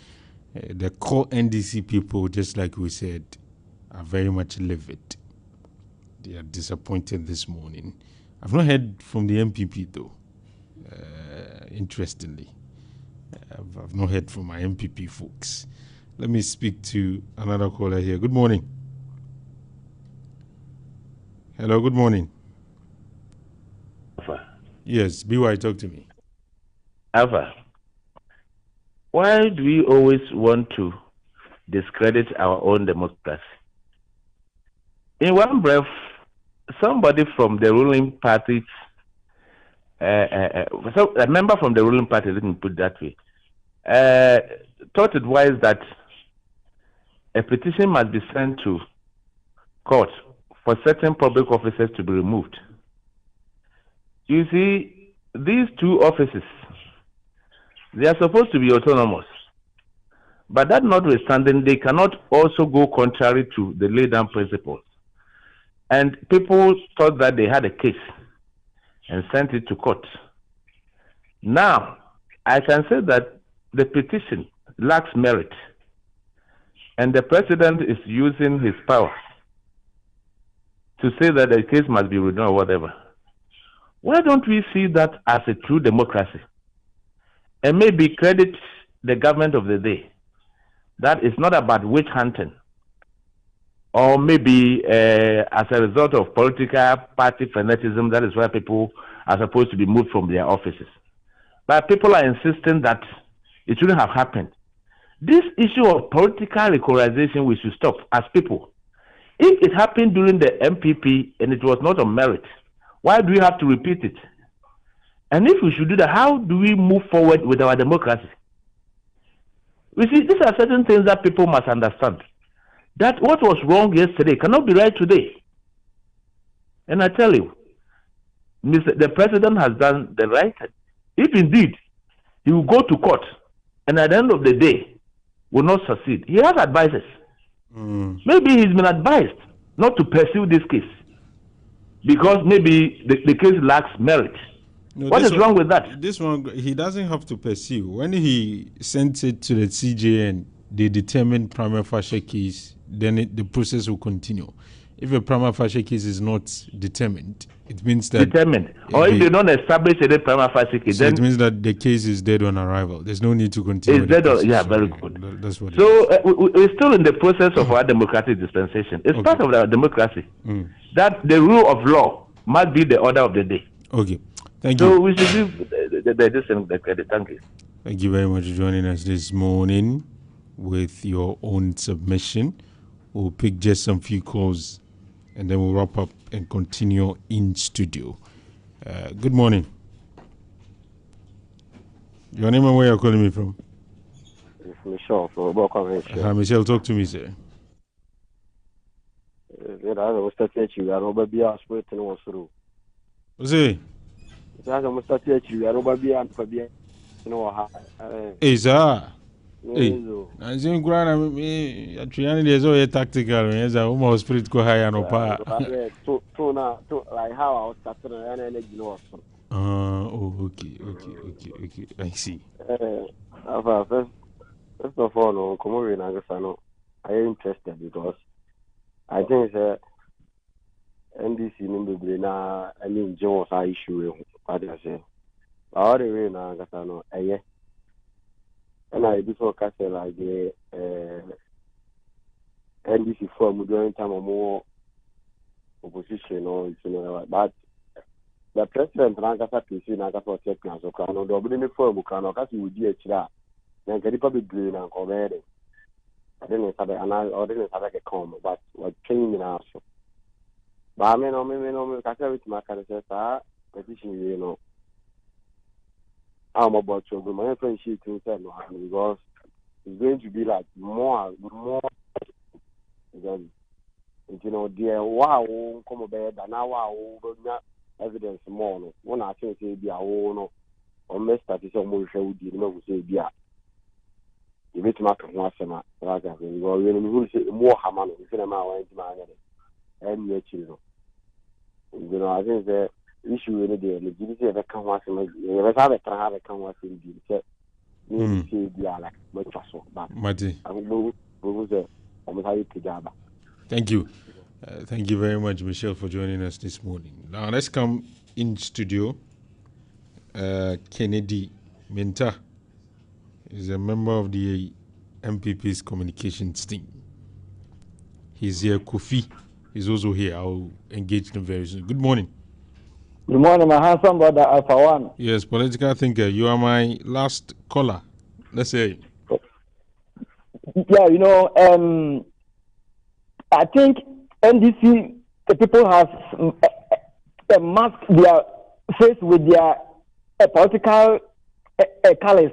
S1: the core NDC people, just like we said, are very much livid. They are disappointed this morning. I've not heard from the MPP though. Interestingly, I've not heard from my MPP folks. Let me speak to another caller here. Good morning. Hello, good morning.
S10: Alfa.
S1: Yes, BY, talk to me.
S10: Alfa, why do we always want to discredit our own democracy? In one breath, somebody from the ruling party, so a member from the ruling party, let me put it that way, thought it wise that a petition must be sent to court for certain public officers to be removed. You see, these two offices, they are supposed to be autonomous. But that notwithstanding, they cannot also go contrary to the laid down principles. And people thought that they had a case and sent it to court. Now, I can say that the petition lacks merit. And the president is using his power to say that the case must be withdrawn or whatever. Why don't we see that as a true democracy? And maybe credit the government of the day. That is not about witch hunting. Or maybe as a result of political party fanaticism, that is why people are supposed to be moved from their offices. But people are insisting that it shouldn't have happened. This issue of political equalization, we should stop as people. If it happened during the MPP and it was not on merit, why do we have to repeat it? And if we should do that, how do we move forward with our democracy? You see, these are certain things that people must understand. That what was wrong yesterday cannot be right today. And I tell you, the president has done the right thing. If indeed he will go to court and at the end of the day will not succeed, he has advisors. Maybe he's been advised not to pursue this case because maybe the case lacks merit. No, what is wrong with that?
S1: This one, he doesn't have to pursue. When he sent it to the CJ and they determined prima facie case, then the process will continue. If a prima facie case is not determined, it means that...
S10: Determined. Or if they don't establish a prima facie case,
S1: so
S10: then...
S1: it means that the case is dead on arrival. There's no need to continue.
S10: It's dead on... Yeah, very good.
S1: That's what
S10: we're still in the process of our democratic dispensation. It's part of our democracy that the rule of law must be the order of the day.
S1: Okay. Thank you.
S10: So we should give the credit. Thank you.
S1: Thank you very much for joining us this morning with your own submission. We'll pick just some few calls and then we'll wrap up and continue in studio. Good morning. Your name and where you're calling me from?
S11: It's Michelle from Boko.
S1: Michelle, talk to me, sir. What's it? Is that? I'm saying, Grana, there's always tactical. There's a almost spirit go high and up.
S11: Like how I was starting an energy.
S1: Okay. I see.
S11: First of all, Komori Nagasano, I am interested because I think NDC number na I mean Jones issue what I say. All the way Nagasano, and I before castle like the NDC form during time or more opposition or but the president Nagasa PC Nagasa technical so can no double in the form can or cast you with DHR then can probably green and cover I didn't have a comb, but what training in our shop. But I mean, I tell it to my kind of petition, you know. I'm about to go my friend sheet to tell because it's going to be like more than you know, dear wow, come bed and now wow, evidence more. No, one I think say be a no, or mess that is almost show you know, say be a. You bet my consumer, like I mean, you say more hammer, you can amount to my and your children. You know, I think the issue in the day, the GDC ever come once in the have a come once in the maybe say be like much so, but
S1: Mati.
S11: I will go I'm how you pijama.
S1: Thank you. Thank you very much, Michelle, for joining us this morning. Now, let's come in studio. Kennedy Minta is a member of the MPP's communications team. He's here. Kofi is also here. I'll engage them very soon. Good morning.
S12: Good morning, my handsome brother, Alpha One.
S1: Yes, political thinker. You are my last caller. Let's say.
S12: Yeah, you know, I think NDC, the people have masked their face with their political colors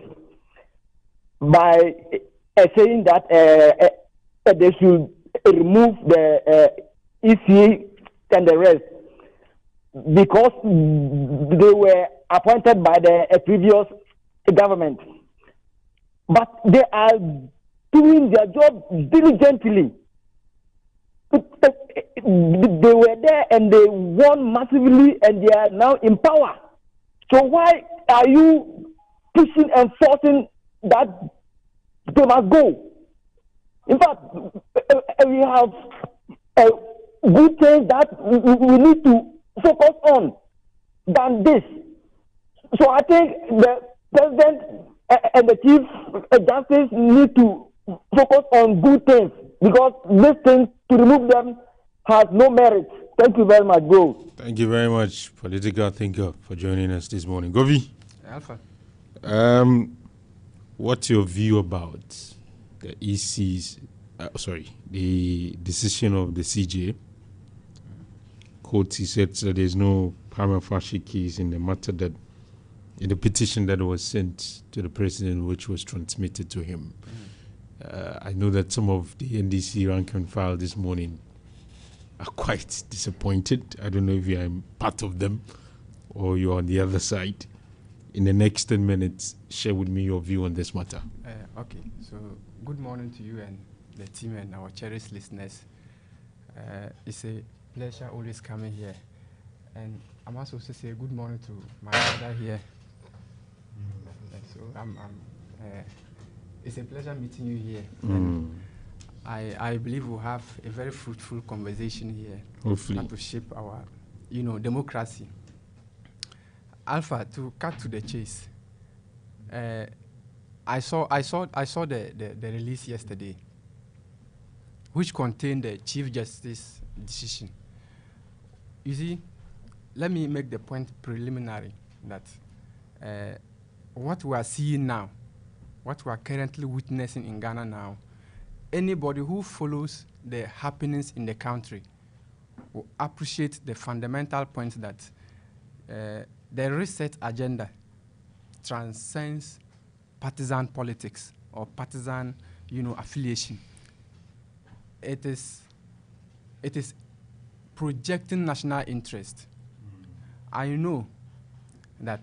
S12: by saying that they should remove the EC and the rest because they were appointed by the previous government. But they are doing their job diligently. They were there and they won massively and they are now in power. So why are you pushing and forcing that they must go? In fact, we have good things that we need to focus on than this. So I think the president and the chief justice need to focus on good things because this thing to remove them has no merit. Thank you very much, bro.
S1: Thank you very much, political thinker, for joining us this morning. Govi.
S13: Alpha.
S1: What's your view about the EC's, the decision of the CJ? Court, he said that there's no prima facie case in the matter that, in the petition that was sent to the president, which was transmitted to him. I know that some of the NDC rank and file this morning are quite disappointed. I don't know if you're part of them or you're on the other side. In the next 10 minutes, share with me your view on this matter.
S13: Okay, so good morning to you and the team and our cherished listeners. It's a pleasure always coming here. And I must also say good morning to my brother here. So it's a pleasure meeting you here. And I believe we'll have a very fruitful conversation here.
S1: Hopefully.
S13: To shape our, democracy. Alpha, to cut to the chase. I saw the release yesterday, which contained the Chief Justice decision. You see, let me make the point preliminary that what we are seeing now, what we are currently witnessing in Ghana now, anybody who follows the happenings in the country will appreciate the fundamental point that the reset agenda transcends partisan politics or partisan, affiliation. It is projecting national interest. I know that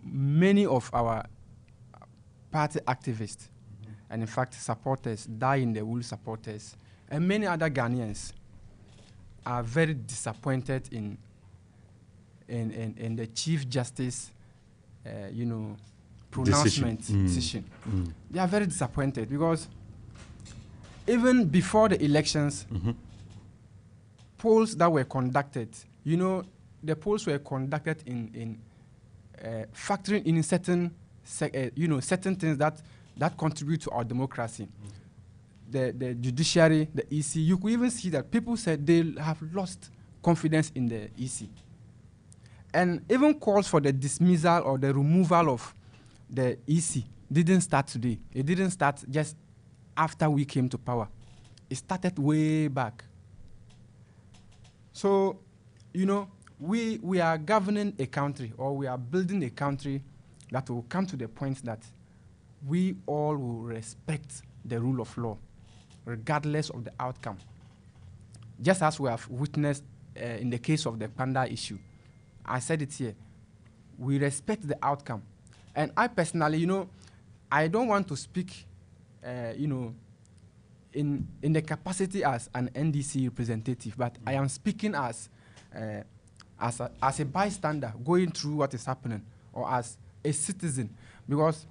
S13: many of our party activists and in fact supporters, die-in-the-wool supporters, and many other Ghanaians are very disappointed in the Chief Justice, pronouncement decision. They are very disappointed because even before the elections, polls that were conducted, the polls were conducted in factoring in certain, certain things that contribute to our democracy. The judiciary, the EC, you could even see that people said they have lost confidence in the EC. And even calls for the dismissal or the removal of the EC didn't start today. It didn't start just after we came to power. It started way back. So, we are governing a country, or we are building a country that will come to the point that we all will respect the rule of law, regardless of the outcome. Just as we have witnessed in the case of the Panda issue. I said it here. We respect the outcome. And I personally, I don't want to speak, in the capacity as an NDC representative, but I am speaking as a bystander going through what is happening, or as a citizen, because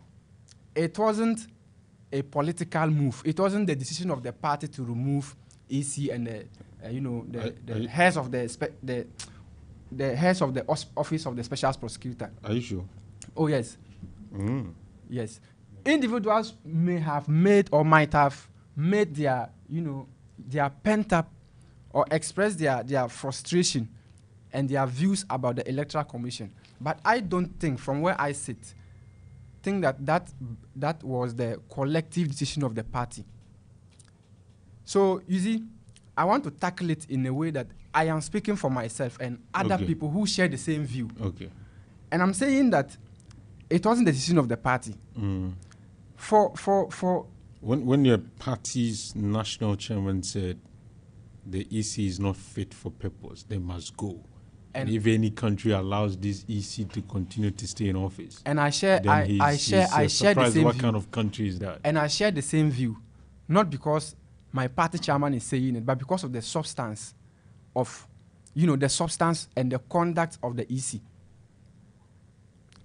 S13: it wasn't a political move. It wasn't the decision of the party to remove EC and the heads of the heads of the office of the special prosecutor.
S1: Are you sure?
S13: Oh yes. Yes. Individuals may have made or might have made their pent up or expressed their frustration and their views about the Electoral Commission. But I don't think, from where I sit, that was the collective decision of the party. So you see, I want to tackle it in a way that I am speaking for myself and other people who share the same view.
S1: Okay.
S13: And I'm saying that it wasn't the decision of the party.
S1: When your party's national chairman said the EC is not fit for purpose, they must go. And if any country allows this EC to continue to stay in office,
S13: and I share the same view.
S1: What kind of country is that?
S13: And I share the same view, not because my party chairman is saying it, but because of the substance of, the substance and the conduct of the EC.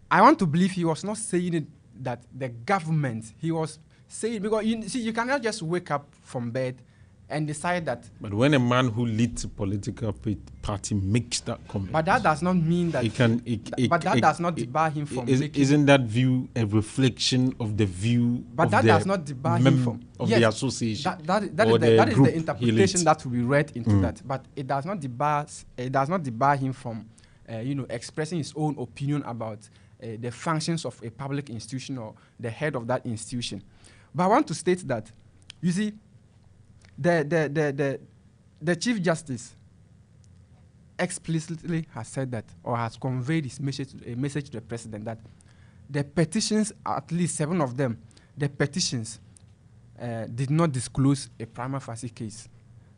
S13: I want to believe he was not saying it that the government, he was saying, because you cannot just wake up from bed and decide that.
S1: But when a man who leads a political party makes that comment,
S13: but that does not mean that. That does not debar him from making.
S1: Isn't that view a reflection of the view?
S13: But that does not debar him from
S1: the association.
S13: That is the interpretation that will be read into that. But it does not debar him from, expressing his own opinion about the functions of a public institution or the head of that institution. But I want to state that, you see, the Chief Justice explicitly has said that, or has conveyed his message to the President, that the petitions, at least 7 of them, the petitions did not disclose a prima facie case.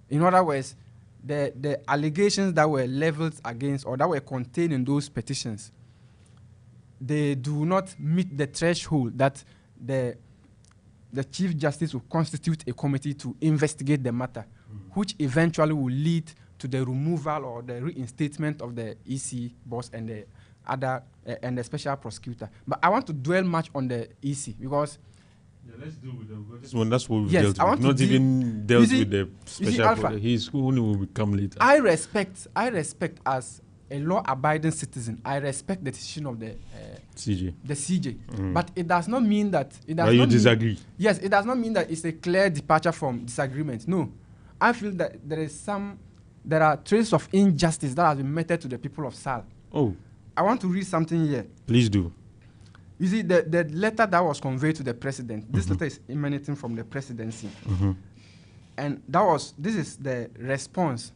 S13: In other words, the allegations that were leveled against or that were contained in those petitions, they do not meet the threshold that the Chief Justice will constitute a committee to investigate the matter, which eventually will lead to the removal or the reinstatement of the EC boss and the other and the special prosecutor. But I want to dwell much on the EC because
S1: let's deal with this one. That's what we've
S13: yes,
S1: dealt with. Not even dealt with the special prosecutor. He's who will come later.
S13: I respect as a law-abiding citizen, I respect the decision of the
S1: CJ.
S13: The CJ. But it does not mean that...
S1: you disagree?
S13: Yes, it does not mean that it's a clear departure from disagreement. No. I feel that there are traces of injustice that has been meted to the people of Sal.
S1: Oh.
S13: I want to read something here.
S1: Please do.
S13: You see, the letter that was conveyed to the president, this letter is emanating from the presidency. And this is the response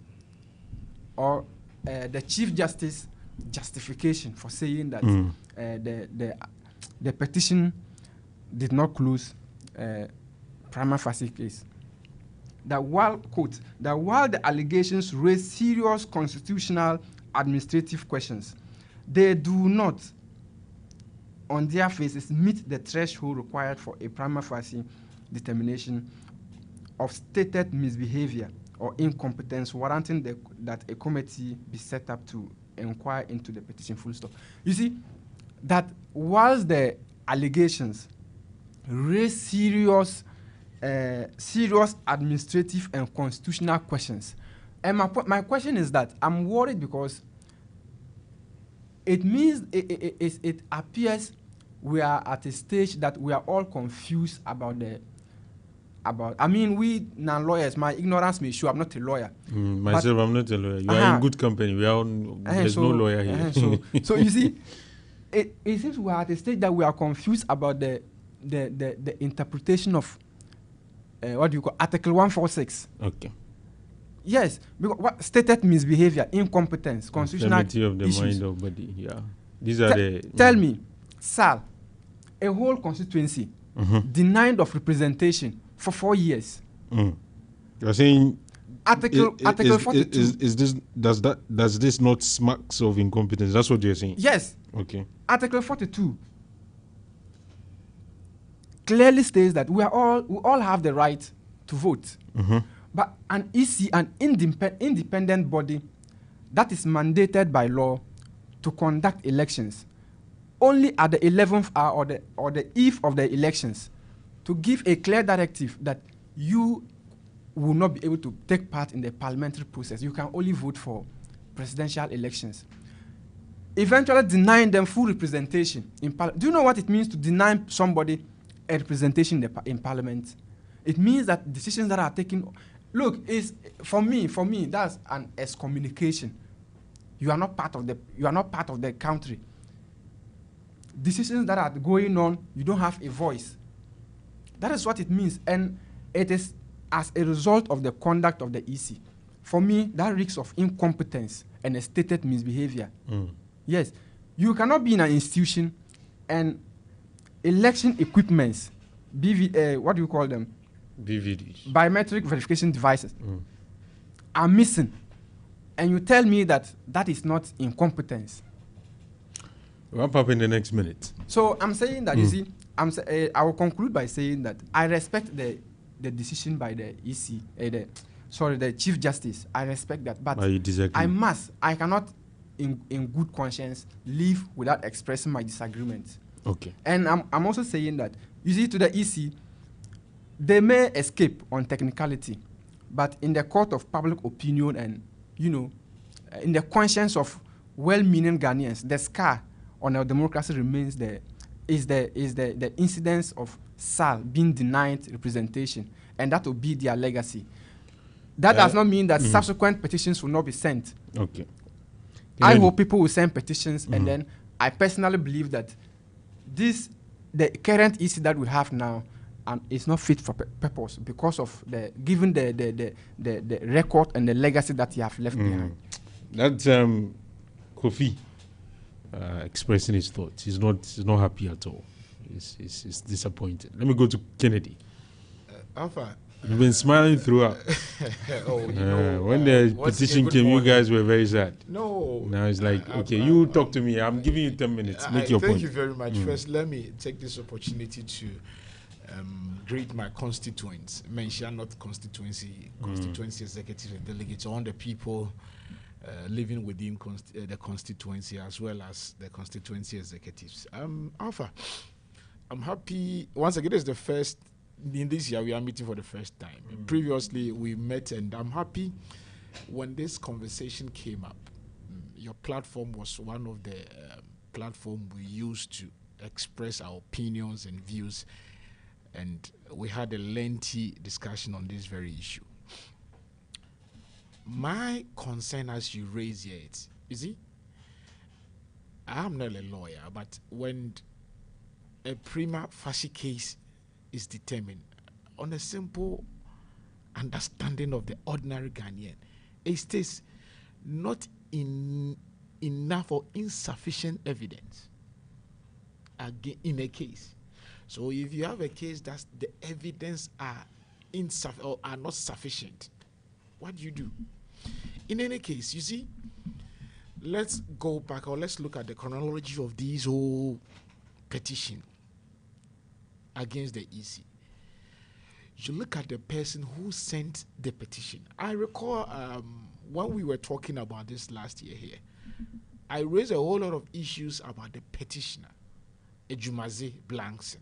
S13: or the Chief Justice justification for saying that the petition did not close prima facie case. That while the allegations raise serious constitutional administrative questions, they do not, on their faces, meet the threshold required for a prima facie determination of stated misbehavior or incompetence warranting that a committee be set up to inquire into the petition, full stop. You see, that whilst the allegations raise serious administrative and constitutional questions, and my question is that I'm worried because it means it appears we are at a stage that we are all confused about we non-lawyers, my ignorance may show I'm not a lawyer.
S1: Myself, I'm not a lawyer. You are in good company. There's no lawyer here.
S13: So you see, it seems we are at a stage that we are confused about the interpretation of what do you call Article 146.
S1: Okay.
S13: Yes, because what stated misbehavior, incompetence, constitutional
S1: Infirmity of the
S13: issues.
S1: mind or body. Yeah. These are the.
S13: Tell me, Sal, a whole constituency denied of representation for 4 years.
S1: You're saying
S13: Article 42.
S1: Is this does this not smacks of incompetence? That's what you're saying.
S13: Yes.
S1: Okay.
S13: Article 42 clearly states that we all have the right to vote. But an EC, an independent body that is mandated by law to conduct elections only at the 11th hour or the eve of the elections to give a clear directive that you will not be able to take part in the parliamentary process. You can only vote for presidential elections. Eventually denying them full representation in parliament. Do you know what it means to deny somebody a representation in parliament? It means that decisions that are taken, look, is for me, that's an excommunication. You are not part of the country. Decisions that are going on, you don't have a voice. That is what it means, and it is as a result of the conduct of the EC. For me, that reeks of incompetence and a stated misbehavior. Yes, you cannot be in an institution and election equipments, what do you call them?
S1: BVDs.
S13: Biometric verification devices are missing, and you tell me that is not incompetence.
S1: Wrap up in the next minute.
S13: So I'm saying that, you see, I will conclude by saying that I respect the decision by the EC, the Chief Justice. I respect that, but I cannot, in good conscience, live without expressing my disagreement.
S1: Okay.
S13: And I'm also saying that, you see, to the EC, they may escape on technicality, but in the court of public opinion and, in the conscience of well-meaning Ghanaians, the scar on our democracy remains the incidence of SAL being denied representation, and that will be their legacy. That does not mean that subsequent petitions will not be sent.
S1: Okay.
S13: I hope people will send petitions, and then I personally believe that the current EC that we have now is not fit for purpose because of given the record and the legacy that you have left behind.
S1: That's Kofi expressing his thoughts. He's not happy at all. He's disappointed. Let me go to Kennedy.
S14: Alpha.
S1: You've been smiling throughout. When the petition came, you guys were very sad.
S14: No.
S1: Now it's like, okay, you talk to me. I'm giving you 10 minutes. Make your point.
S14: Thank you very much. First, let me take this opportunity to greet my constituents. Mention not constituency executives and delegates, all the people living within the constituency as well as the constituency executives. Alpha, I'm happy. Once again, it's the first. In this year, we are meeting for the first time. Previously, we met, and I'm happy when this conversation came up. Your platform was one of the platforms we used to express our opinions and views, and we had a lengthy discussion on this very issue. My concern, as you raise here, you see, I'm not a lawyer, but when a prima facie case is determined on a simple understanding of the ordinary Ghanaian, it states not enough or insufficient evidence in a case. So if you have a case that the evidence are insufficient or are not sufficient, what do you do? In any case, you see, let's go back or let's look at the chronology of these whole petition against the EC. You look at the person who sent the petition. I recall when we were talking about this last year here, I raised a whole lot of issues about the petitioner, Ejumaze Blankson,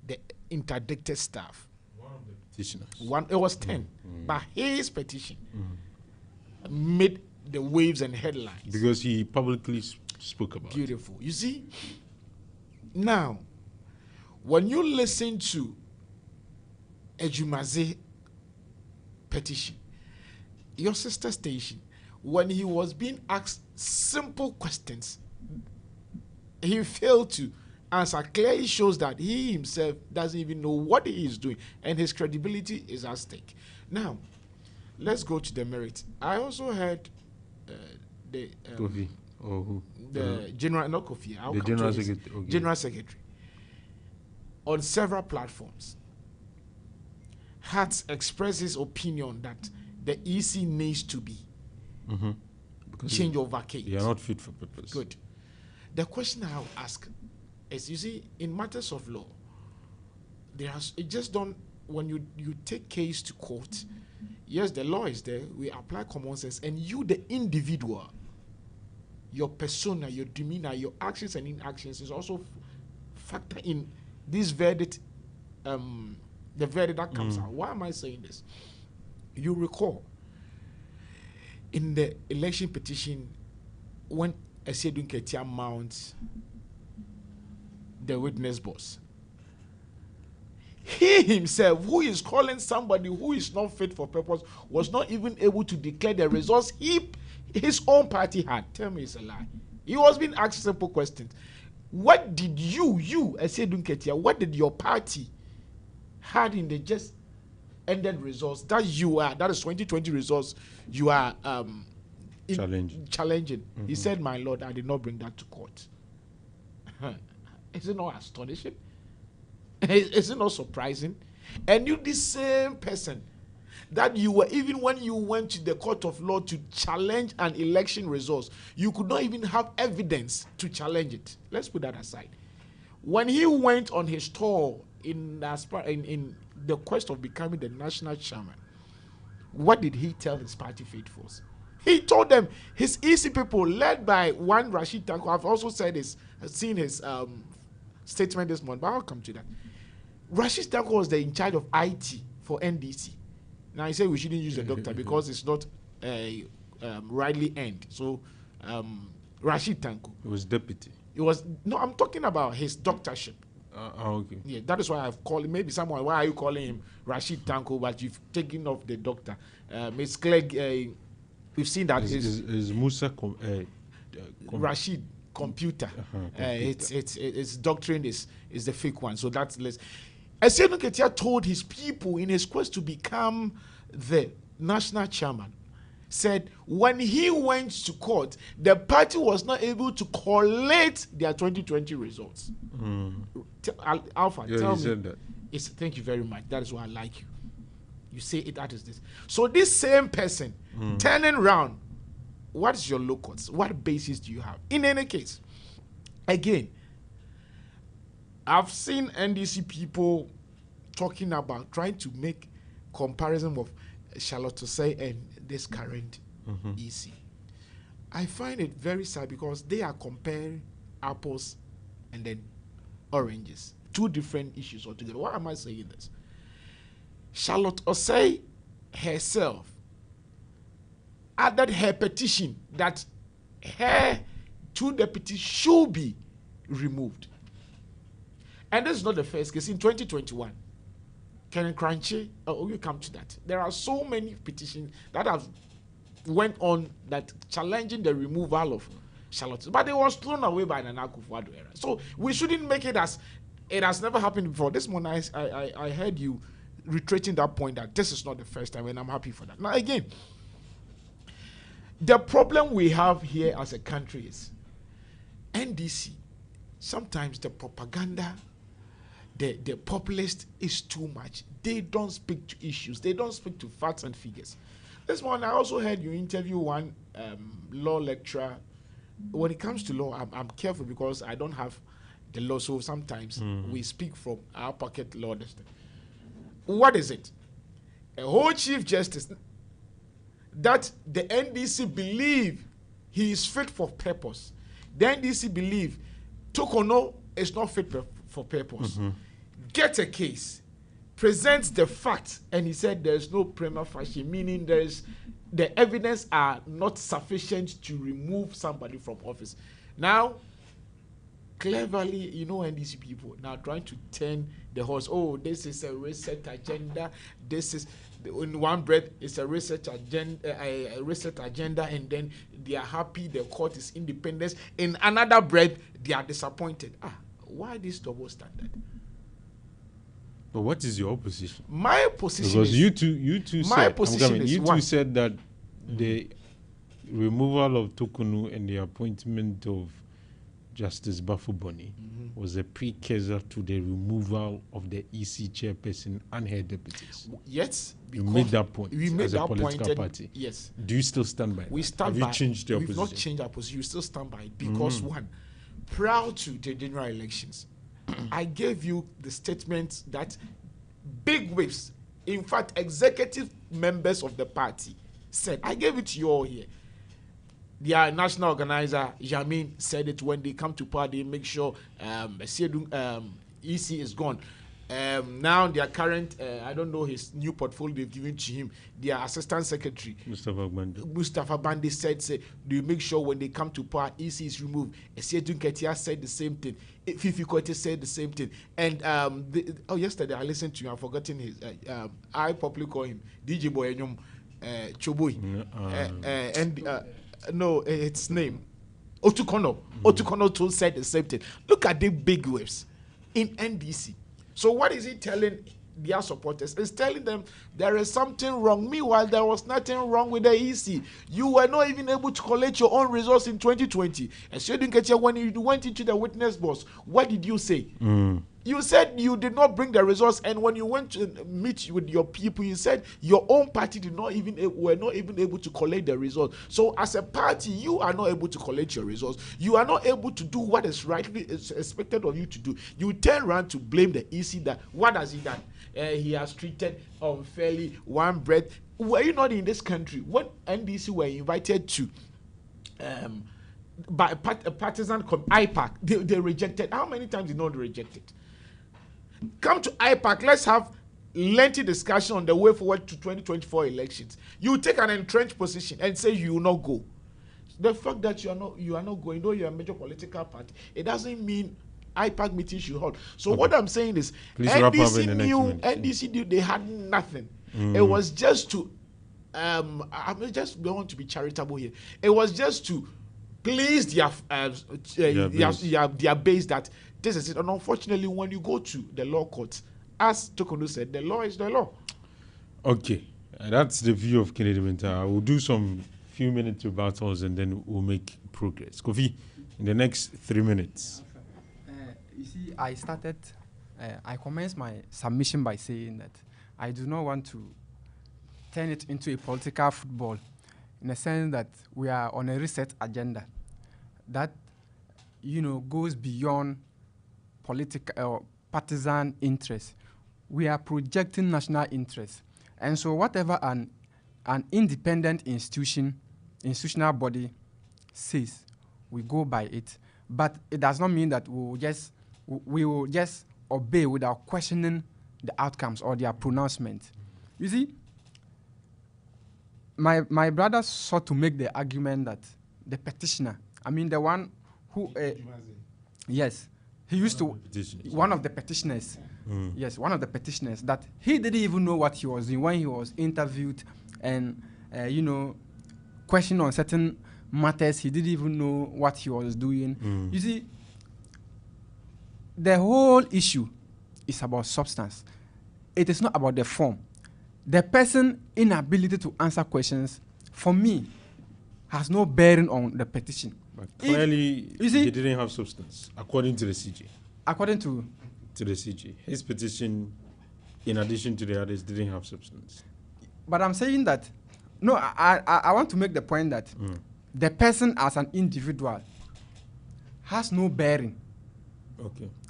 S14: the interdicted staff.
S1: One of the petitioners.
S14: It was 10. But his petition made the waves and headlines.
S1: Because he publicly spoke about it.
S14: Beautiful. You see, now, when you listen to Ejumaze petition, your sister station, when he was being asked simple questions, he failed to answer clearly shows that he himself doesn't even know what he is doing, and his credibility is at stake. Now, let's go to the merit. I also heard the
S1: Kofi or who?
S14: The general, not Kofi.
S1: The general secretary. Okay.
S14: General secretary on several platforms has expressed his opinion that the EC needs to be change or vacate.
S1: They are not fit for purpose.
S14: Good. The question I will ask is, you see, in matters of law, it just don't, when you take case to court, yes, the law is there, we apply common sense, and you, the individual, your persona, your demeanor, your actions and inactions is also factor in this verdict, the verdict that comes out. Why am I saying this? You recall, in the election petition, when Esiedun Ketia mounts the witness box, he himself, who is calling somebody who is not fit for purpose, was not even able to declare the results his own party had. Tell me it's a lie. He was being asked simple questions. What did you, Esiedun Ketia, what did your party had in the just ended results that is 2020 results you are challenging? He said, my lord, I did not bring that to court. Is it not astonishing? Is it not surprising? And you, the same person that you were, even when you went to the court of law to challenge an election results, you could not even have evidence to challenge it. Let's put that aside. When he went on his tour in the quest of becoming the national chairman, what did he tell his party faithfuls? He told them, his EC people, led by one Rashid Tanko, I've also seen his statement this morning, but I'll come to that. Rashid Tanko was in charge of IT for NDC. Now he said we shouldn't use the doctor because it's not rightly earned. So Rashid Tanko.
S1: He was deputy.
S14: I'm talking about his doctorship.
S1: Okay.
S14: Yeah, that is why I've called him. Maybe someone, why are you calling him Rashid Tanko, but you've taken off the doctor? Miss Clegg, we've seen that
S1: is Musa
S14: Rashid computer. Its doctrine is the fake one. So that's less. Esiedun Ketia told his people in his quest to become the national chairman, said when he went to court, the party was not able to collate their 2020 results. Alfa, tell me.
S1: Said that.
S14: Thank you very much. That is why I like you. You say it, that is this. So this same person turning around, what is your locus? What basis do you have? In any case, again, I've seen NDC people talking about trying to make comparison of Charlotte Osei and this current EC. I find it very sad because they are comparing apples and then oranges. Two different issues altogether. Why am I saying this? Charlotte Osei herself added her petition that her two deputies should be removed. And this is not the first case. In 2021, Karen Crunchy, we come to that. There are so many petitions that have went on that challenging the removal of Charlotte, but it was thrown away by Nana Akufo-Addo era. So we shouldn't make it as it has never happened before. This morning I heard you reiterating that point that this is not the first time, and I'm happy for that. Now again, the problem we have here as a country is NDC. Sometimes the propaganda, the populist is too much. They don't speak to issues. They don't speak to facts and figures. This morning, I also heard you interview one law lecturer. When it comes to law, I'm careful because I don't have the law, so sometimes we speak from our pocket law. What is it? A whole chief justice that the NDC believe he is fit for purpose. The NDC believe Tokono is not fit for purpose. Get a case, presents the fact, and he said there is no prima facie, meaning the evidence are not sufficient to remove somebody from office. Now, cleverly, NDC people now trying to turn the horse. Oh, this is a reset agenda. This is in one breath it's a reset agenda, and then they are happy the court is independent. In another breath, they are disappointed. Why this double standard?
S1: But what is your position?
S14: My position
S1: because
S14: is...
S1: you two
S14: my
S1: said...
S14: position is
S1: you
S14: one.
S1: two said that the removal of Tokunu and the appointment of Justice Bafuboni was a precursor to the removal of the EC chairperson and her deputies.
S14: Yes,
S1: you made that point
S14: we made
S1: as
S14: that
S1: a political
S14: point,
S1: party.
S14: Yes.
S1: Do you still stand by that?
S14: We stand
S1: Have
S14: by.
S1: you changed your position?
S14: We've not changed our position. We still stand by it because one, prior to the general elections, I gave you the statement that big whips, in fact, executive members of the party said. I gave it to you all here. Their national organizer, Jamin, said it when they come to power, they make sure EC is gone. Now their current, I don't know his new portfolio they've given to him, their assistant secretary, Mustafa Bandi said, they make sure when they come to power, EC is removed. Esiedun Ketia said the same thing. Fifi Kote said the same thing. And yesterday I listened to him, I've forgotten his, I probably call him DJ Boy Choboi. No, its name. Otukono. Otukono too said the same thing. Look at the big waves in NDC. So what is he telling their supporters? He's telling them there is something wrong. Meanwhile, there was nothing wrong with the EC. You were not even able to collect your own results in 2020. And so you didn't get here when you went into the witness box. What did you say? You said you did not bring the results, and when you went to meet with your people, you said your own party were not even able to collect the results. So as a party, you are not able to collect your results. You are not able to do what is rightly expected of you to do. You turn around to blame the EC. That what has he done? He has treated unfairly one breath. Were you not in this country when NDC were invited to by a partisan IPAC? They rejected. How many times did not reject it? Come to IPAC, let's have lengthy discussion on the way forward to 2024 elections. You take an entrenched position and say you will not go. The fact that you are not going, though you are a major political party, it doesn't mean IPAC meetings should hold. So what I'm saying is, NDC knew they had nothing. It was just to, I just don't want to be charitable here. It was just to please their base that this is it. And unfortunately, when you go to the law courts, as Tokono said, the law is the law.
S1: Okay, that's the view of Kennedy Winter. I will do some few minutes of battles and then we'll make progress. Kofi, in the next 3 minutes.
S13: You see, I commenced my submission by saying that I do not want to turn it into a political football, in the sense that we are on a reset agenda that, goes beyond political or partisan interests. We are projecting national interests. And so whatever an independent institutional body says, we go by it. But it does not mean that we will just obey without questioning the outcomes or their pronouncement. You see, my brother sought to make the argument that the petitioner, the one who, yes, he used to, one of the petitioners, yes, one of the petitioners, that he didn't even know what he was doing when he was interviewed and, questioned on certain matters. He didn't even know what he was doing. You see, the whole issue is about substance. It is not about the form. The person's inability to answer questions, for me, has no bearing on the petition.
S1: But clearly, he didn't have substance, according to the CJ.
S13: According to
S1: the CJ. His petition, in addition to the others, didn't have substance.
S13: But I'm saying that, no, I want to make the point that the person as an individual has no bearing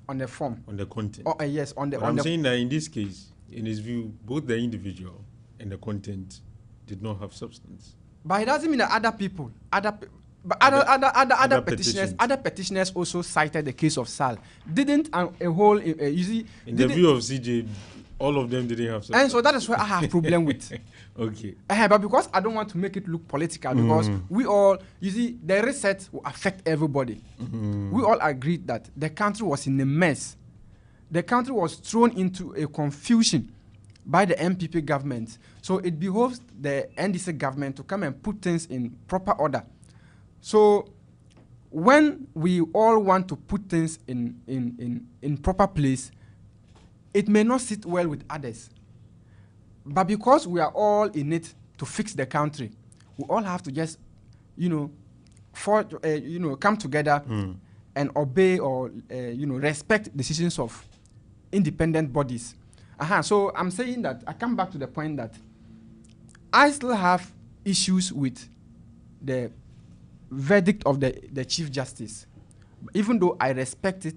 S13: on the form.
S1: On the content.
S13: Yes, on the...
S1: But I'm saying that in this case, in his view, both the individual and the content did not have substance.
S13: But it doesn't mean that other petitioners also cited the case of Sal. Didn't a whole you see?
S1: In the view of CJ, all of them didn't have substance.
S13: And so that is where I have problem with.
S1: Okay.
S13: But because I don't want to make it look political, because we all, you see, the reset will affect everybody. We all agreed that the country was in a mess. The country was thrown into a confusion by the MPP government. So it behoves the NDC government to come and put things in proper order. So when we all want to put things in proper place, it may not sit well with others. But because we are all in it to fix the country, we all have to just, come together and obey or, respect decisions of independent bodies. So I'm saying that I come back to the point that I still have issues with the verdict of the Chief Justice. Even though I respect it,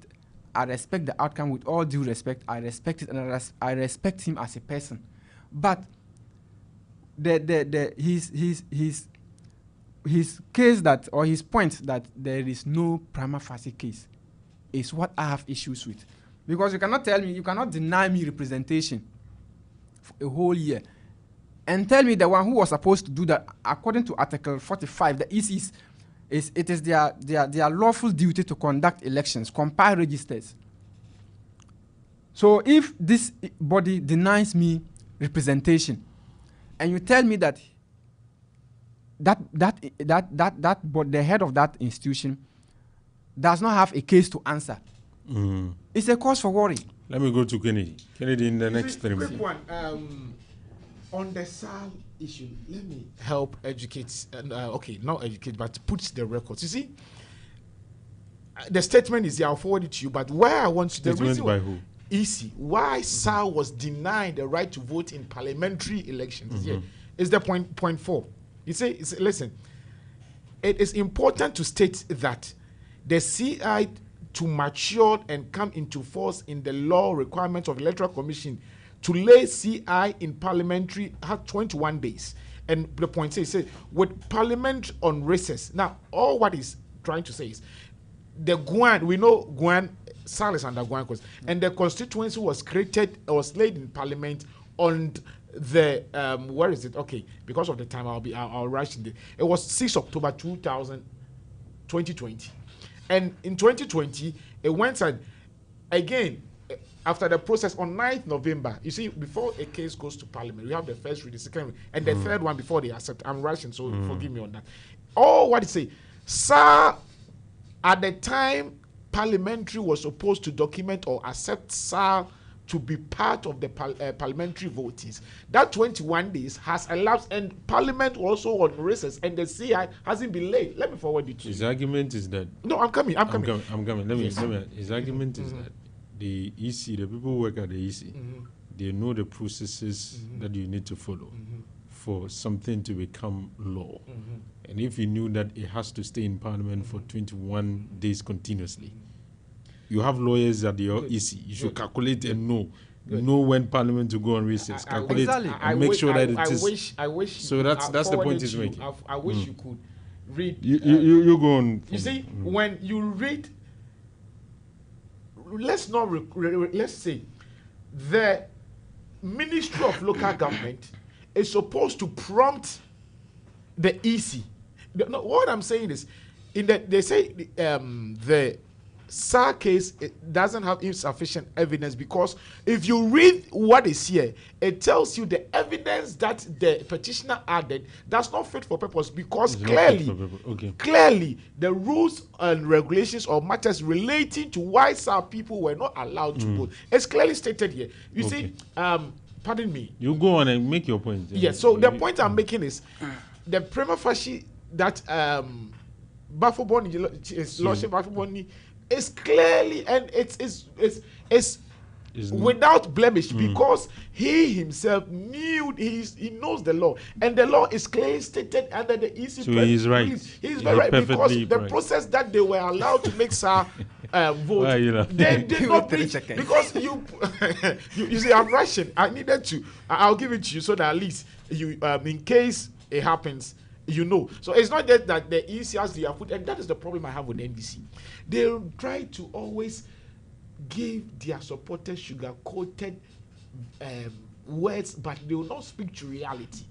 S13: I respect the outcome with all due respect. I respect it, and I respect him as a person. But his case that, or his point that there is no prima facie case, is what I have issues with. Because you cannot deny me representation for a whole year and tell me the one who was supposed to do that according to Article 45, the EC it is their lawful duty to conduct elections, compile registers. So if this body denies me representation, and you tell me that the head of that institution does not have a case to answer, it's a cause for worry.
S1: Let me go to Kennedy. Kennedy in the next 3 minutes.
S14: Quick one. On the SAL issue, let me help educate, not educate, but put the records. You see, the statement is there, I'll forward it to you, but where I want to...
S1: Statement by who?
S14: EC. Why SAL was denied the right to vote in parliamentary elections here is the point 4. You say, listen, it is important to state that the CI to mature and come into force in the law requirements of Electoral Commission to lay CI in parliamentary has 21 days. And the point says, with parliament on recess. Now, all what he's trying to say is, the Guan, we know Guan, SAL is under Guan, and the constituency was laid in parliament on the, where is it? Okay, because of the time, I'll rush it. It was 6 October 2020. And in 2020, it went again, after the process on 9th November, you see, before a case goes to parliament, we have the first reading, second reading, and the third one before they accept. I'm rushing, so forgive me on that. All what it say, SAR, at the time, parliamentary was supposed to document or accept SAR to be part of the parliamentary votings. That 21 days has elapsed, and Parliament also on recess, and the CI hasn't been laid. Let me forward it to you.
S1: His argument is that...
S14: No, I'm coming.
S1: Let me. His argument is that the EC, the people who work at the EC, they know the processes that you need to follow for something to become law. And if you knew that it has to stay in Parliament for 21 days continuously, you have lawyers at your EC. You should calculate and know when Parliament to go on recess. Calculate and make sure that it is.
S14: I wish.
S1: So that's the point he's making.
S14: I wish you could read.
S1: You go on.
S14: You see, when you read, let's say the Ministry of Local Government is supposed to prompt the EC. What I'm saying is, they say the SAR case, it doesn't have insufficient evidence, because if you read what is here, it tells you the evidence that the petitioner added does not fit for purpose, because clearly the rules and regulations or matters relating to why SAR people were not allowed to vote, it's clearly stated here. You see, pardon me.
S1: You go on and make your point.
S14: Yes, so the point I'm making is the prima facie that Bafoboni, his lordship Bafoboni, is clearly, and it's without blemish, because he himself knew, he knows the law, and the law is clearly stated under the EC.
S1: So he's right.
S14: He's very right, because the process that they were allowed to make SAR vote, they did not reach, because you see, I'm rushing. I needed to. I'll give it to you so that at least you, in case it happens, you know. So it's not that the EC has their foot, and that is the problem I have with the NDC. They try to always give their supporters sugar-coated words, but they will not speak to reality.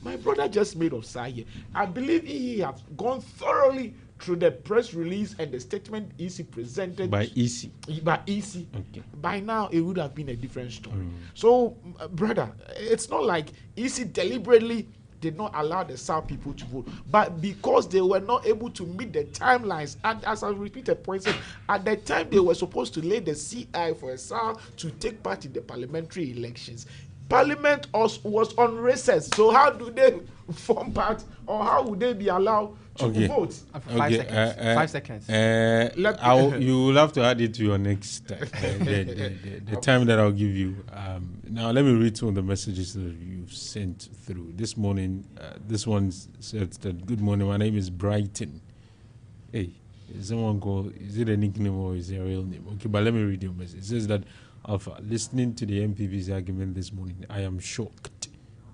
S14: My brother just made of SAR here. I believe he has gone thoroughly through the press release and the statement EC presented
S1: by EC.
S14: Okay. By now, it would have been a different story. So, brother, it's not like EC deliberately did not allow the South people to vote. But because they were not able to meet the timelines, and as I repeated points, at the time they were supposed to lay the CI for a South to take part in the parliamentary elections, Parliament was on recess. So how do they form part, or how would they be allowed to vote?
S13: 5 seconds. 5 seconds.
S1: You will have to add it to your next the time that I'll give you. Now let me read some of the messages that you've sent through this morning. This one said that, good morning, my name is Brighton. Hey, is someone called, is it a nickname or is it a real name? Okay, but let me read your message. It says that, Alpha, listening to the MPP's argument this morning, I am shocked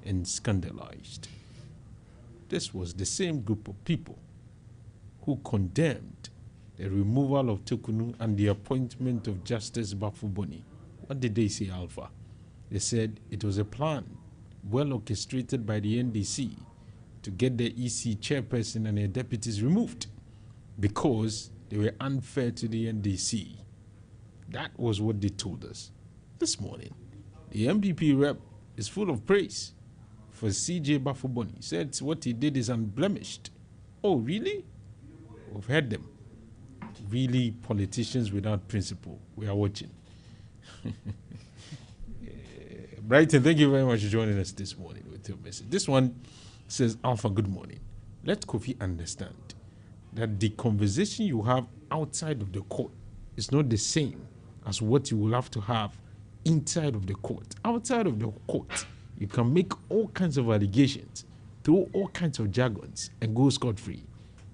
S1: and scandalized. This was the same group of people who condemned the removal of Tekunu and the appointment of Justice Bafuboni. What did they say, Alpha? They said it was a plan well orchestrated by the NDC to get the EC chairperson and their deputies removed because they were unfair to the NDC. That was what they told us this morning. The MPP rep is full of praise for CJ Bafuboni. He said what he did is unblemished. Oh, really? We've heard them. Really, politicians without principle. We are watching. Brighton, thank you very much for joining us this morning with your message. This one says, Alpha, good morning. Let Kofi understand that the conversation you have outside of the court is not the same as what you will have to have inside of the court. Outside of the court, you can make all kinds of allegations, throw all kinds of jargons, and go scot-free.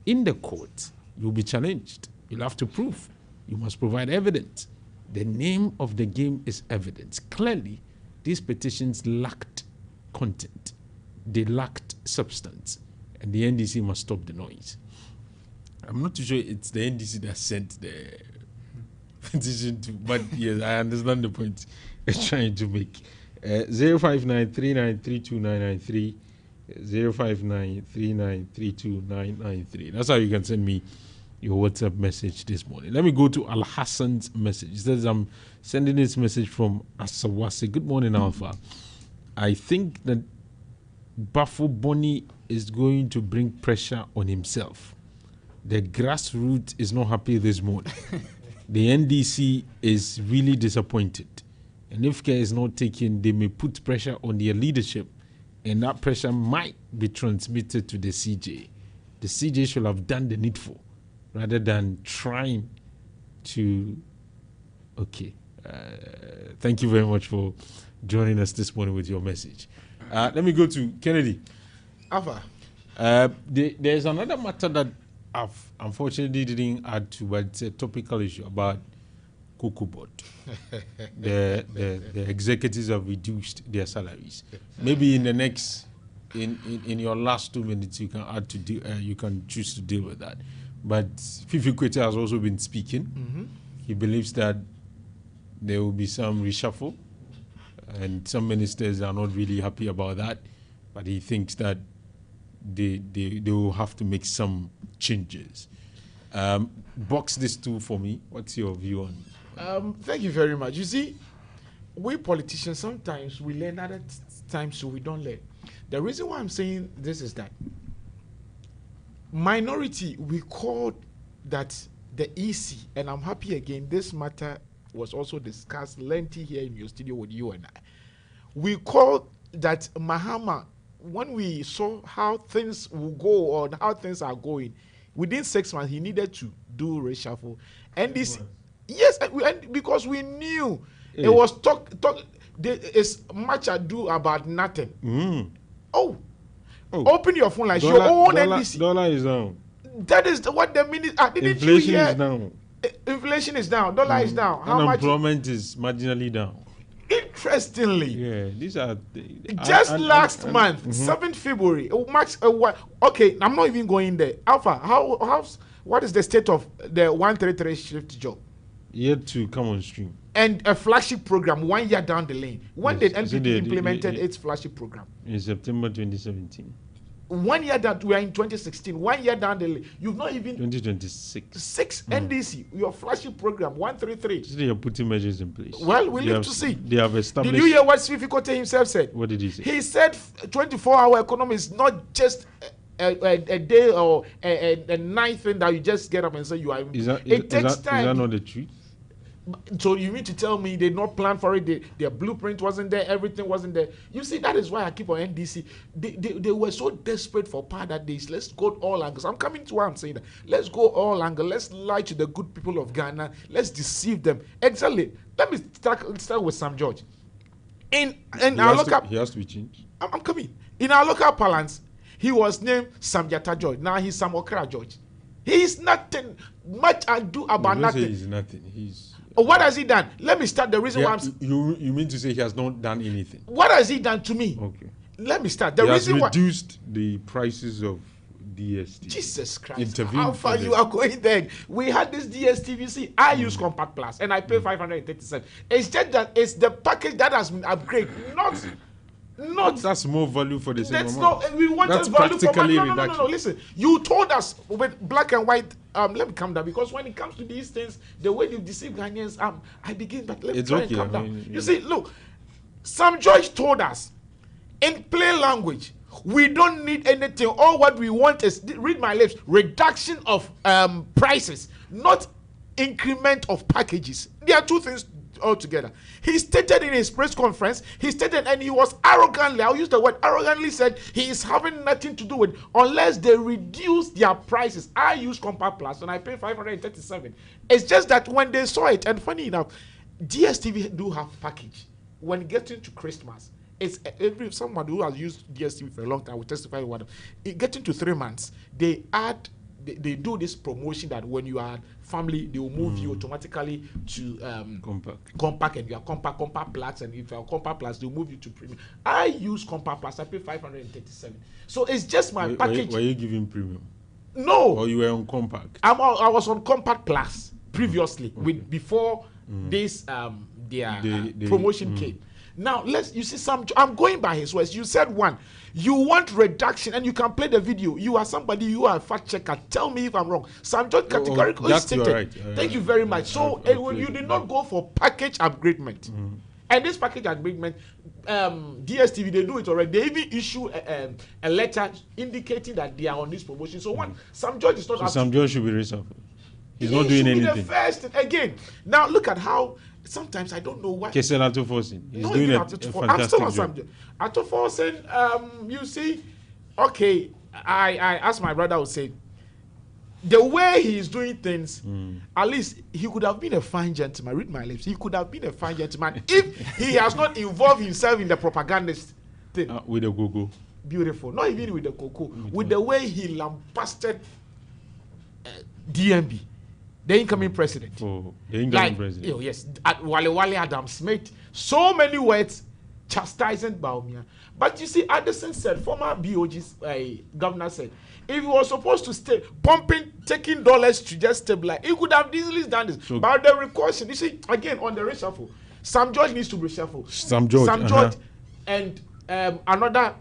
S1: In the court, you'll be challenged. You'll have to prove. You must provide evidence. The name of the game is evidence. Clearly, these petitions lacked content. They lacked substance. And the NDC must stop the noise. I'm not too sure it's the NDC that sent the petition to, but yes, I understand the point you're trying to make. 05939329993, 05939329993. That's how you can send me your WhatsApp message this morning. Let me go to Al Hassan's message. He says, I'm sending this message from Asawase. Good morning, Alpha. I think that Bafuboni is going to bring pressure on himself. The grassroots is not happy this morning. The NDC is really disappointed. And if care is not taken, they may put pressure on their leadership, and that pressure might be transmitted to the CJ. The CJ should have done the needful rather than trying to... Okay. Thank you very much for joining us this morning with your message. Let me go to Kennedy.
S14: Alpha.
S1: There's another matter that I've unfortunately didn't add to, but it's a topical issue about Cocoa Board. the executives have reduced their salaries. Maybe in the next, in your last 2 minutes, you can add to you can choose to deal with that. But Fifi Kwete has also been speaking. Mm-hmm. He believes that there will be some reshuffle, and some ministers are not really happy about that. But he thinks that they will have to make some changes. Box this two for me. What's your view on?
S14: Thank you very much. You see, we politicians sometimes we learn, other times we don't learn. The reason why I'm saying this is that minority, we called that the EC, and I'm happy again. This matter was also discussed lengthy here in your studio with you and I. We called that Mahama. When we saw how things will go or how things are going, within 6 months he needed to do reshuffle, and this, yes, and because we knew it was there is much ado about nothing. Open your phone like your own NDC.
S1: Dollar is down.
S14: That is what the minute.
S1: Inflation is down.
S14: Inflation is down. Dollar is down. How much?
S1: Unemployment is marginally down.
S14: Interestingly,
S1: yeah, these are
S14: just last month, 7th February. Max, okay, I'm not even going there. Alpha, what is the state of the 133 shift job?
S1: Yet to come on stream.
S14: And a flagship program 1 year down the lane. When did NPP implemented its flagship program?
S1: In September 2017.
S14: 1 year that we are in 2016, 1 year down the lane, you've not even
S1: 2026.
S14: NDC, your flagship program 133.
S1: So they are putting measures in place.
S14: Well, we live to see.
S1: They have established.
S14: Did you hear what Swift Kote himself said?
S1: What did he say?
S14: He said 24-hour economy is not just a day or a night thing that you just get up and say you are. It takes time.
S1: Is that not the truth?
S14: So you mean to tell me they not plan for it? Their blueprint wasn't there. Everything wasn't there. You see, that is why I keep on NDC. They were so desperate for power that days. Let's go all angles. I'm coming to why I'm saying that. Let's go all angles. Let's lie to the good people of Ghana. Let's deceive them. Exactly. Let me start with Sam George. In our local,
S1: he has to be changed.
S14: I'm coming. In our local parlance, he was named Samjata George. Now he's Sam Okra George. He's nothing much ado about nothing.
S1: He's nothing. He's.
S14: What has he done? Let me start the reason why
S1: you mean to say he has not done anything?
S14: What has he done to me?
S1: Okay.
S14: Let me start. The
S1: he
S14: reason
S1: has reduced the prices of DSTV.
S14: Jesus Christ. How far you are going there? We had this DSTV. See, I use Compact Plus and I pay 537. It's just that it's the package that has been upgraded, not
S1: that's more value for the same
S14: that's
S1: amount.
S14: Not we want
S1: that's
S14: value for money. No. Listen, you told us with black and white. Let me calm down, because when it comes to these things, the way you deceive Ghanaians, I begin. But let me try and calm down. You see, look, Sam George told us in plain language, we don't need anything. All what we want is, read my lips, reduction of prices, not increment of packages. There are two things altogether. He stated in his press conference, and he was arrogantly, I'll use the word arrogantly, said he is having nothing to do with unless they reduce their prices. I use Compact Plus and I pay 537. It's just that when they saw it, and funny enough, DSTV do have package. When getting to Christmas, it's someone who has used DSTV for a long time will testify what it getting to 3 months, they they do this promotion that when you are family, they will move you automatically to compact, and you are compact plus, and if you are compact plus, they will move you to premium. I use Compact Plus. I pay 537. So it's just my package.
S1: Were you giving premium?
S14: No.
S1: Or you were on compact?
S14: I was on Compact Plus previously, before this their promotion came. Now you see I'm going by his words. You said one. You want reduction, and you can play the video. You are somebody, you are a fact checker. Tell me if I'm wrong. Sam George categorically stated.
S1: Right.
S14: Thank you very much. So you did not go for package upgradement. And this package upgradement, DSTV, they do it already. They even issue a letter indicating that they are on this promotion. So Sam George is not.
S1: So Sam George should be reshuffled. He's not doing anything.
S14: The first again. Now look at how. Sometimes I don't know why.
S1: Kesel Atoforsen. He's doing a fantastic
S14: I'm still on
S1: job.
S14: Atoforsen, you see, okay, I asked my brother, would say, the way he's doing things, at least he could have been a fine gentleman. Read my lips. He could have been a fine gentleman if he has not involved himself in the propagandist thing.
S1: With the go-go.
S14: Beautiful. Not even with the cocoa. With the way he lambasted DMB. The incoming president.
S1: Oh, the incoming president.
S14: Oh, yes. Wale Adam Smith. So many words chastising Baumia. But you see, Addison said, former BOG's governor said, if he was supposed to stay taking dollars to just stabilize, he could have easily done this. So, but the recursion, you see, again, on the reshuffle, Sam George needs to be reshuffled.
S1: Sam George
S14: and another.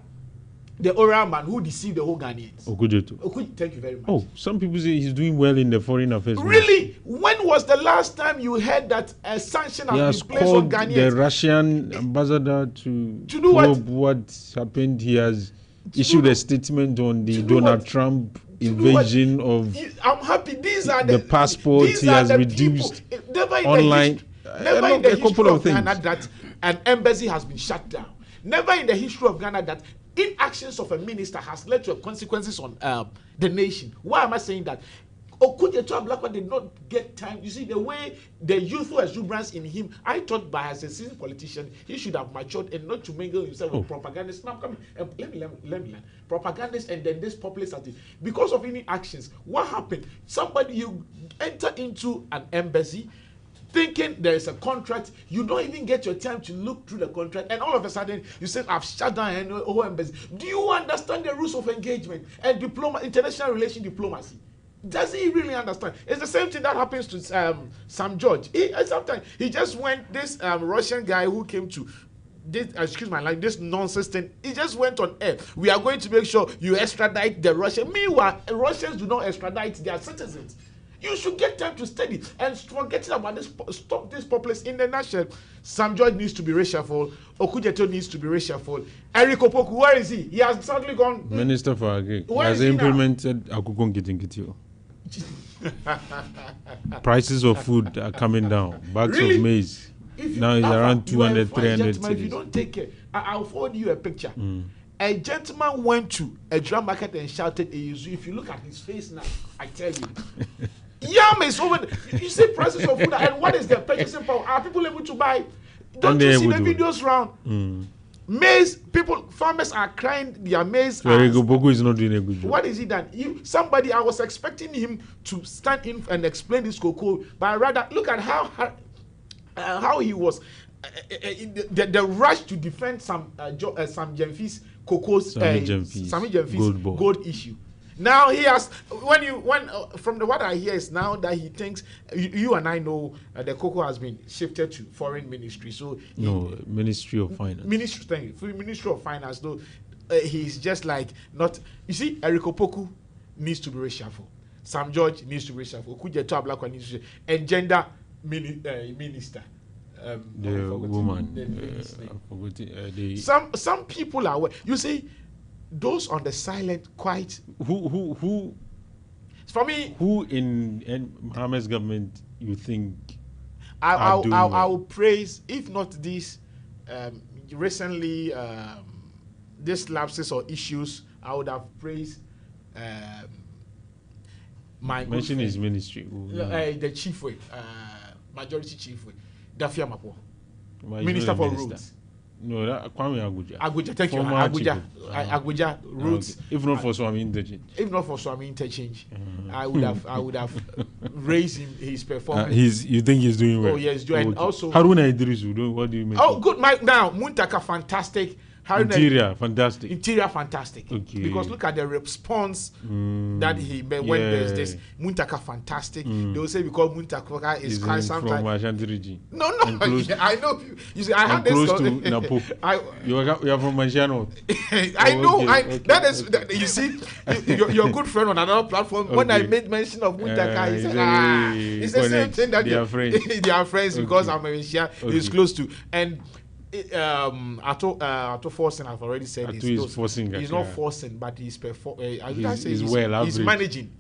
S14: The oral man who deceived the whole Ghanaians.
S1: Okujeto.
S14: Thank you very much.
S1: Oh, some people say he's doing well in the foreign affairs.
S14: Really? When was the last time you heard that a sanction has been placed on Ghanaians?
S1: The Russian ambassador to
S14: do
S1: what happened. He has issued a statement on the Donald Trump invasion of.
S14: I'm happy. These are
S1: the passports. He has reduced online.
S14: Never in the history of Ghana that an embassy has been shut down. Never in the history of Ghana that inactions of a minister has led to consequences on the nation. Why am I saying that? Okujeto Ablakwa did not get time. You see, the way the youthful exuberance in him, I thought by as a seasoned politician, he should have matured and not to mingle himself with propagandists. Now, come let me learn. Propagandists and then this populist activity. Because of any actions, what happened? You enter into an embassy, thinking there is a contract, you don't even get your time to look through the contract, and all of a sudden you say, I've shut down an whole embassy. Do you understand the rules of engagement and international relation diplomacy? Does he really understand? It's the same thing that happens to Sam George. Sometimes he just went, this Russian guy who came to this, excuse my language, this nonsense thing, it just went on air. We are going to make sure you extradite the Russian. Meanwhile, Russians do not extradite their citizens. You should get time to study and forget about this. Stop this populist in the nation. Sam George needs to be reshuffled. Okujeto needs to be reshuffled. Eric Opoku, where is he? He has suddenly gone.
S1: Minister for Agri. He
S14: Where
S1: has
S14: is he
S1: implemented Akukon Gitingitio. Prices of food are coming down. Bags
S14: Really?
S1: of maize. Now it's
S14: Alpha,
S1: around
S14: you are a
S1: 200,
S14: fine
S1: 300
S14: gentleman. If you don't take care, I'll forward you a picture. A gentleman went to a drum market and shouted, if you look at his face now, I tell you. Yam is over. You see prices of food, and what is their purchasing power? Are people able to buy? Don't you see the videos round? Maize, farmers are crying their maize.
S1: Bogo is not doing a good job.
S14: What is he done? Somebody, I was expecting him to stand in and explain this cocoa, but rather look at how he was. The rush to defend some Jemfi's cocoa's Sammy Jemfi's gold issue. Now he has from what I hear is now that he thinks you and I know the cocoa has been shifted to foreign ministry. So
S1: Ministry of Finance.
S14: Ministry of Finance. Though he's just like not. You see, Eric Opoku needs to be reshuffled. Sam George needs to be reshuffled. Okujeto Ablakwa needs to be and gender minister.
S1: The woman.
S14: Some people are. You see. Those on the silent, quite
S1: who
S14: for me,
S1: who in Mohammed's government you think
S14: I'll praise, if not this recently these lapses or issues, I would have praised my
S1: mention his ministry,
S14: the chief way, majority chief way, Dafia Mapo, Minister for Roads.
S1: No, Kwame Aguja.
S14: Aguja, thank you. Aguja routes.
S1: Okay. If not for Swami
S14: interchange, I would have raised his performance.
S1: You think he's doing well?
S14: Oh yes, doing. And also
S1: Haruna Idrisu. What do you mean?
S14: Oh, good. Now Muntaka, fantastic.
S1: Interior fantastic.
S14: Okay. Because look at the response that he made when there's this Muntaka fantastic. They will say because Muntaka is quite sometimes
S1: from Ashanti region.
S14: No, I know. You see, I have
S1: close
S14: this.
S1: To Napo. You are from Manjano.
S14: I know. Okay. That is. You see, your good friend on another platform. Okay. When I made mention of Muntaka, he said, it's the same thing that
S1: they are friends.
S14: They are friends because I'm a Shia. He's close to and. Ato forcing, I've already said
S1: he's forcing.
S14: He's not forcing, but he's
S1: he's
S14: managing.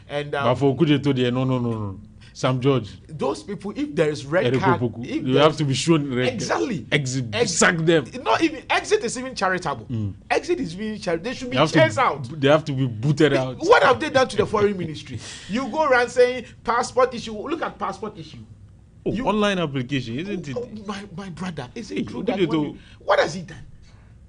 S14: And
S1: but for Okujeto, no. Sam George.
S14: Those people, if there is red card,
S1: you have to be shown red
S14: exactly.
S1: Sack them.
S14: Not even exit is even charitable. Exit is even charitable. They should be chased out.
S1: They have to be booted out.
S14: What have they done to the foreign ministry? You go around saying passport issue. Look at passport issue.
S1: Online application, isn't it?
S14: My brother, is it true that what has he done?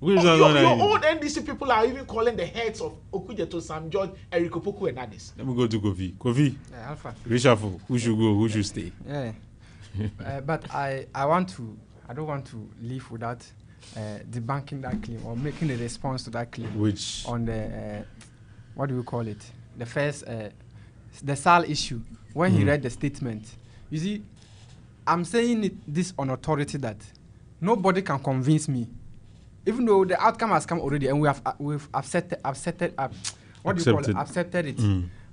S14: Your own NDC people are even calling the heads of Okujeto, Sam George, Eric Opoku, and others.
S1: Let me go to Kofi.
S13: Alpha.
S1: Reshuffle. Who should go? Who should stay?
S13: Yeah. But I don't want to leave without debunking that claim or making a response to that claim.
S1: Which
S13: on the what do you call it? The first the SAL issue when he read the statement. You see. I'm saying this on authority that nobody can convince me, even though the outcome has come already and we've accepted it.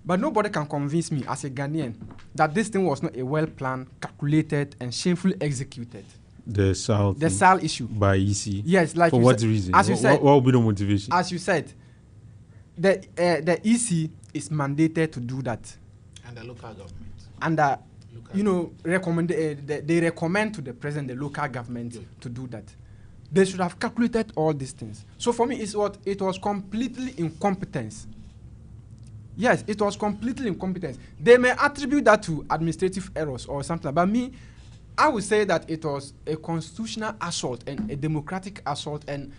S13: But nobody can convince me as a Ghanaian that this thing was not a well planned, calculated, and shamefully executed.
S1: The
S13: SAL issue
S1: by EC.
S13: Yes, like
S1: for what reason?
S13: As you said,
S1: what will be the motivation?
S13: As you said, the EC is mandated to do that,
S14: and the local government.
S13: And they recommend to the president, the local government, to do that. They should have calculated all these things. So for me, it was completely incompetence. Yes, it was completely incompetence. They may attribute that to administrative errors or something, but me, I would say that it was a constitutional assault and a democratic assault, and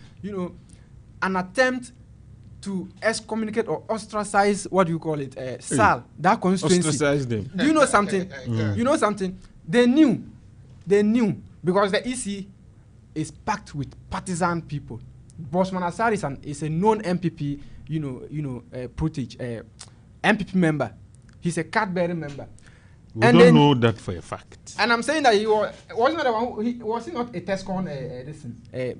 S13: an attempt to excommunicate or ostracize, what do you call it, SAL, that constituency.
S1: Ostracize them.
S13: Do you know something? You know something? They knew, because the EC is packed with partisan people. Bosman Assar is a known MPP, MPP member. He's a card-bearing member.
S1: We don't know that for a fact.
S13: And I'm saying that he was not the one. Was he not a TESCON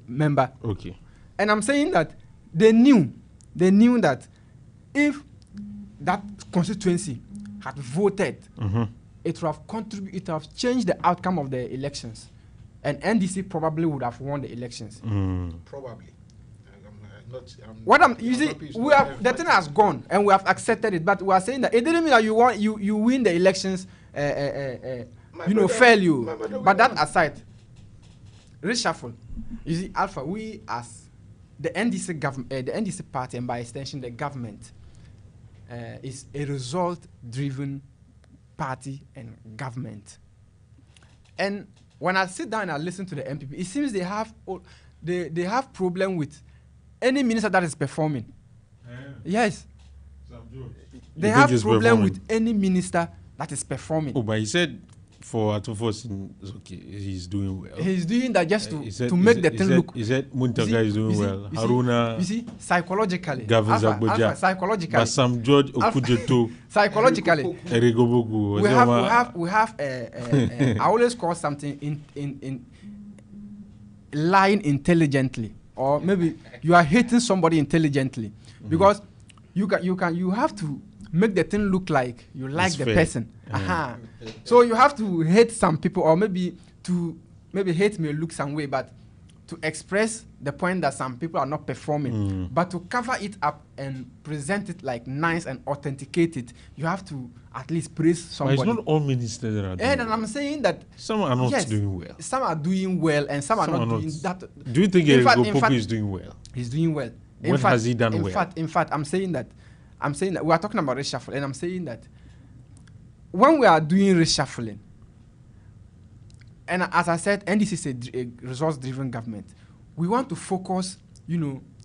S13: member?
S1: Okay.
S13: And I'm saying that they knew that if that constituency had voted, it would have contributed, it would have changed the outcome of the elections, and NDC probably would have won the elections.
S14: Probably.
S13: The thing has gone, and we have accepted it. But we are saying that it didn't mean that you win the elections, fail. But that aside, reshuffle. You see, Alpha, we as the NDC government, the NDC party, and by extension the government, is a result-driven party and government. And when I sit down and I listen to the MPP, it seems they have problem with any minister that is performing. Yes. They have problem with any minister that is performing.
S1: Oh, but he said for Atufos, it's okay. He's doing well.
S13: He's doing that just to make the thing look.
S1: He said Muntaga is doing well. Haruna.
S13: You see, psychologically.
S1: Alpha,
S13: psychologically.
S1: But Sam George Okujeto.
S13: Psychologically.
S1: Erigobogu.
S13: We have. I always call something in lying intelligently, or maybe you are hating somebody intelligently, because you have to make the thing look like you like it's the fair. Person. So you have to hate some people, or maybe hate may look some way, but to express the point that some people are not performing, but to cover it up and present it like nice and authenticate it, you have to at least praise somebody.
S1: But it's not all ministers that are doing
S13: and I'm saying that
S1: some are not doing well.
S13: Some are doing well, and some are not doing that.
S1: Do you think Erigo is doing well?
S13: He's doing well.
S1: What has he done well?
S13: In fact, I'm saying that we are talking about reshuffle, and I'm saying that when we are doing reshuffling, and as I said, NDC is a resource-driven government, we want to focus,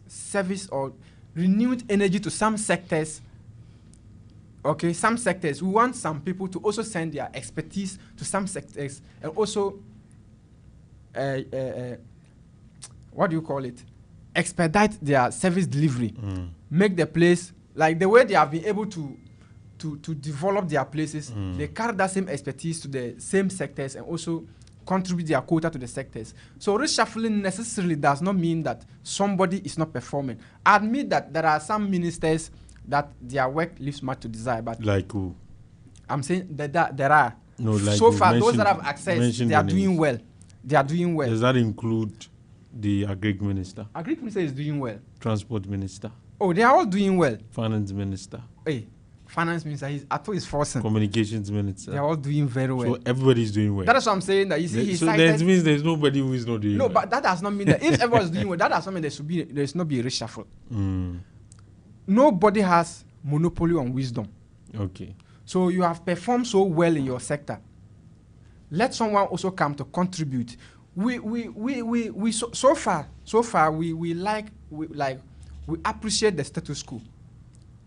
S13: service or renewed energy to some sectors. Okay, some sectors. We want some people to also send their expertise to some sectors, and also, what do you call it? Expedite their service delivery. Make the place, like the way they have been able to develop their places, they carry that same expertise to the same sectors and also contribute their quota to the sectors. So reshuffling necessarily does not mean that somebody is not performing. I admit that there are some ministers that their work leaves much to desire, but
S1: like who?
S13: I'm saying that there are.
S1: No, like
S13: so far, those that have access, they are doing well. They are doing well.
S1: Does that include the Agric Minister?
S13: Agric Minister is doing well.
S1: Transport Minister?
S13: Oh, they are all doing well.
S1: Finance Minister?
S13: Hey, Finance Minister, I thought he's forcing.
S1: Communications Minister?
S13: They are all doing very well.
S1: So everybody's doing well.
S13: That is what I'm saying. That you see,
S1: so that means there's nobody who is not doing well.
S13: No, but that does not mean that if everyone's doing well, that does not mean there should not be a reshuffle. Nobody has monopoly on wisdom.
S1: Okay.
S13: So you have performed so well in your sector. Let someone also come to contribute. We so far we appreciate the status quo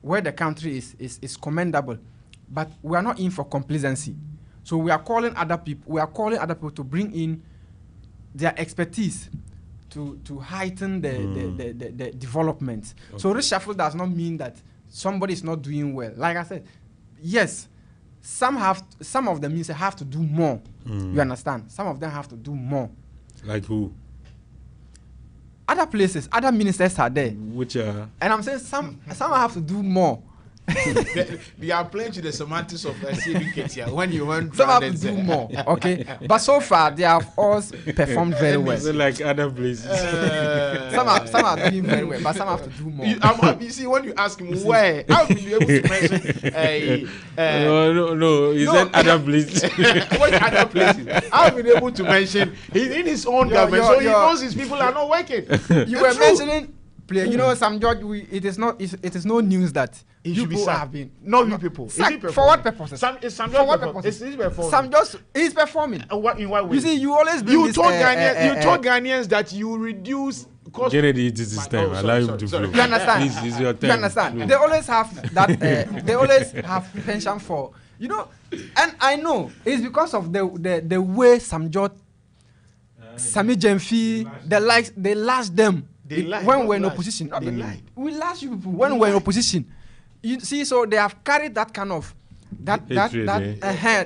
S13: where the country is commendable, but we are not in for complacency. So we are calling other people to bring in their expertise to heighten the development. Okay. So reshuffle does not mean that somebody is not doing well. Like I said, yes, some of the ministers have to do more. You understand? Some of them have to do more.
S1: Like who?
S13: Other places, other ministers are there.
S1: Which are?
S13: And I'm saying some have to do more.
S14: They are playing to the semantics of CBK when you want.
S13: Some have to do more, okay? But so far, they have all performed very well.
S1: So like other places.
S13: Some are doing very well, but some have to do more.
S14: You see, when you ask him where, how will you able to mention?
S1: No. He said other places.
S14: What other places? How will you able to mention? He's in his own government, so he knows his people are not working.
S13: You were mentioning. Sam George, it is no news that
S14: you people have been you people.
S13: For what purposes?
S14: Sam George
S13: is performing.
S14: In what way?
S13: You see, you always bring
S14: you told Ghanaians that you reduce.
S1: Kennedy, it is his time. Allow him to flow.
S13: You understand?
S1: This is your time.
S13: You understand? They always have that. They always have pension for and I know it's because of the way Sam George, Sami Jemfi, they lashed them. When we're in opposition. We last you people when we're in opposition. You see, so they have carried that kind of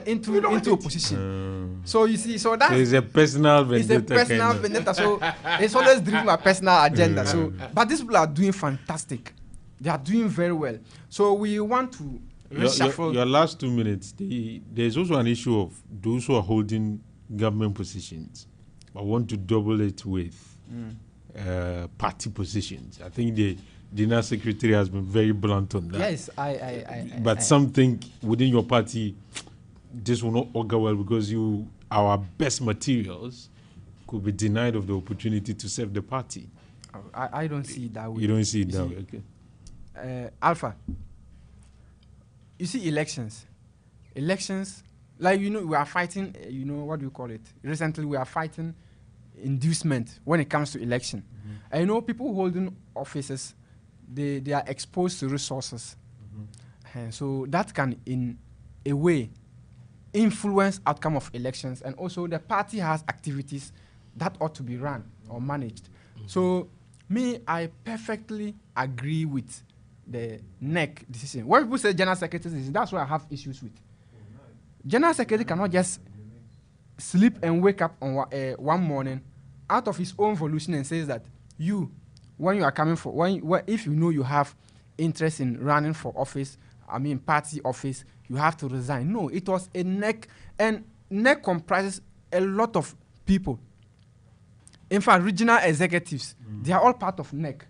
S13: into opposition. So you see, so that
S1: it's a personal vendetta.
S13: It's a personal vendetta. So it's always driven by personal agenda. So, but these people are doing fantastic. They are doing very well. So we want to reshuffle.
S1: Your last 2 minutes. There's also an issue of those who are holding government positions, but want to double it with party positions. I think the General Secretary has been very blunt on that.
S13: Yes,
S1: But some think within your party, this will not augur well because our best materials could be denied of the opportunity to serve the party.
S13: I don't see it that way.
S1: You don't see it that way, okay.
S13: Alpha, you see elections, like, we are fighting, what do you call it? Recently, we are fighting inducement when it comes to election. I know people holding offices, they are exposed to resources. And so that can, in a way, influence outcome of elections. And also the party has activities that ought to be run or managed. So I perfectly agree with the NEC decision. When people say General Secretary decision, that's why I have issues with. General Secretary cannot just sleep and wake up on one morning out of his own volition and says that when you are coming for, if you know you have interest in running for office, party office, you have to resign. No, it was a NEC, and NEC comprises a lot of people. In fact, regional executives, they are all part of NEC.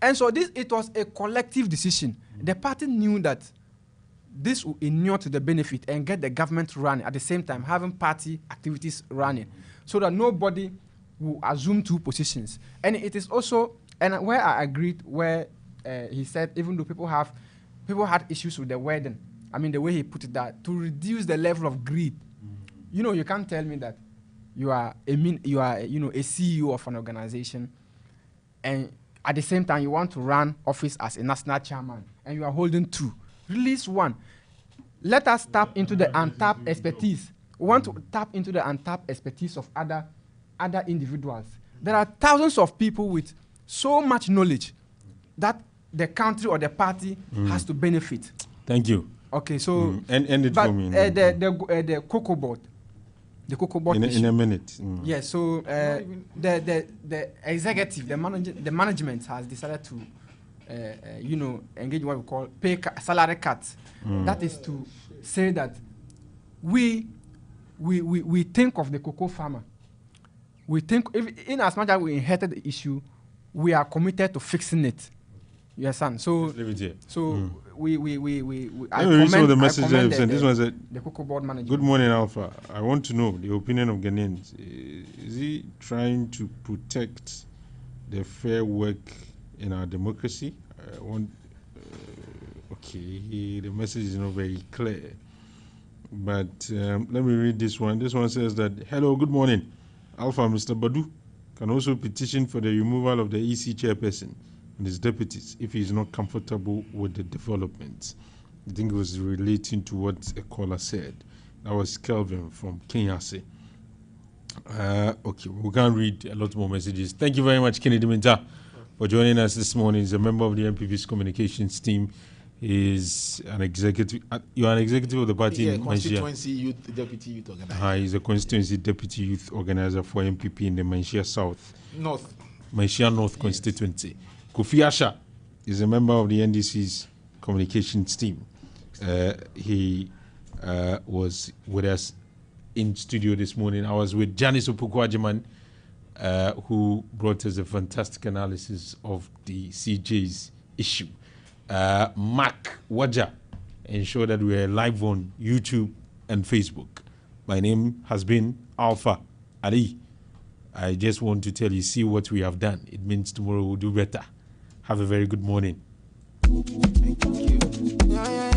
S13: And so it was a collective decision. The party knew that this will inure to the benefit and get the government running at the same time, having party activities running, so that nobody will assume two positions. And it is also, and where I agreed, where he said even though people had issues with the wording, the way he put it, that to reduce the level of greed. You can't tell me that you are a CEO of an organization, and at the same time you want to run office as a national chairman, and you are holding two. Release one. Let us tap into the untapped expertise. We want to tap into the untapped expertise of other individuals. There are thousands of people with so much knowledge that the country or the party has to benefit.
S1: Thank you.
S13: Okay, so
S1: end it for me.
S13: The cocoa board. The cocoa board
S1: in a minute.
S13: Yes, so the executive, the management has decided to engage what we call salary cuts. That is to say that we think of the cocoa farmer. We think, in as much as we inherited the issue, we are committed to fixing it. You understand? So, we I commend the messages.
S1: This one said,
S13: the cocoa board management.
S1: Good morning, Alpha. I want to know the opinion of Ghanaians. Is he trying to protect the fair work in our democracy? Okay, the message is not very clear. But let me read this one. This one says that, hello, good morning. Alpha, Mr. Badu can also petition for the removal of the EC chairperson and his deputies if he is not comfortable with the developments. I think it was relating to what a caller said. That was Kelvin from Kenyase. Okay, we can't read a lot more messages. Thank you very much, Kennedy Minta, for joining us this morning. He's a member of the MPP's communications team. He's an executive. You are an executive of the party.
S14: Yeah, constituency youth, deputy youth organizer.
S1: He's a constituency deputy youth organizer for MPP in the Manchia Manchia North constituency. Kofi Asha is a member of the NDC's communications team. He was with us in studio this morning. I was with Janice Opoku-Agyemang, who brought us a fantastic analysis of the CJ's issue. Mark Waja ensure that we are live on YouTube and Facebook. My name has been Alpha Ali. I just want to tell you, see what we have done. It means tomorrow we'll do better. Have a very good morning.
S14: Thank you.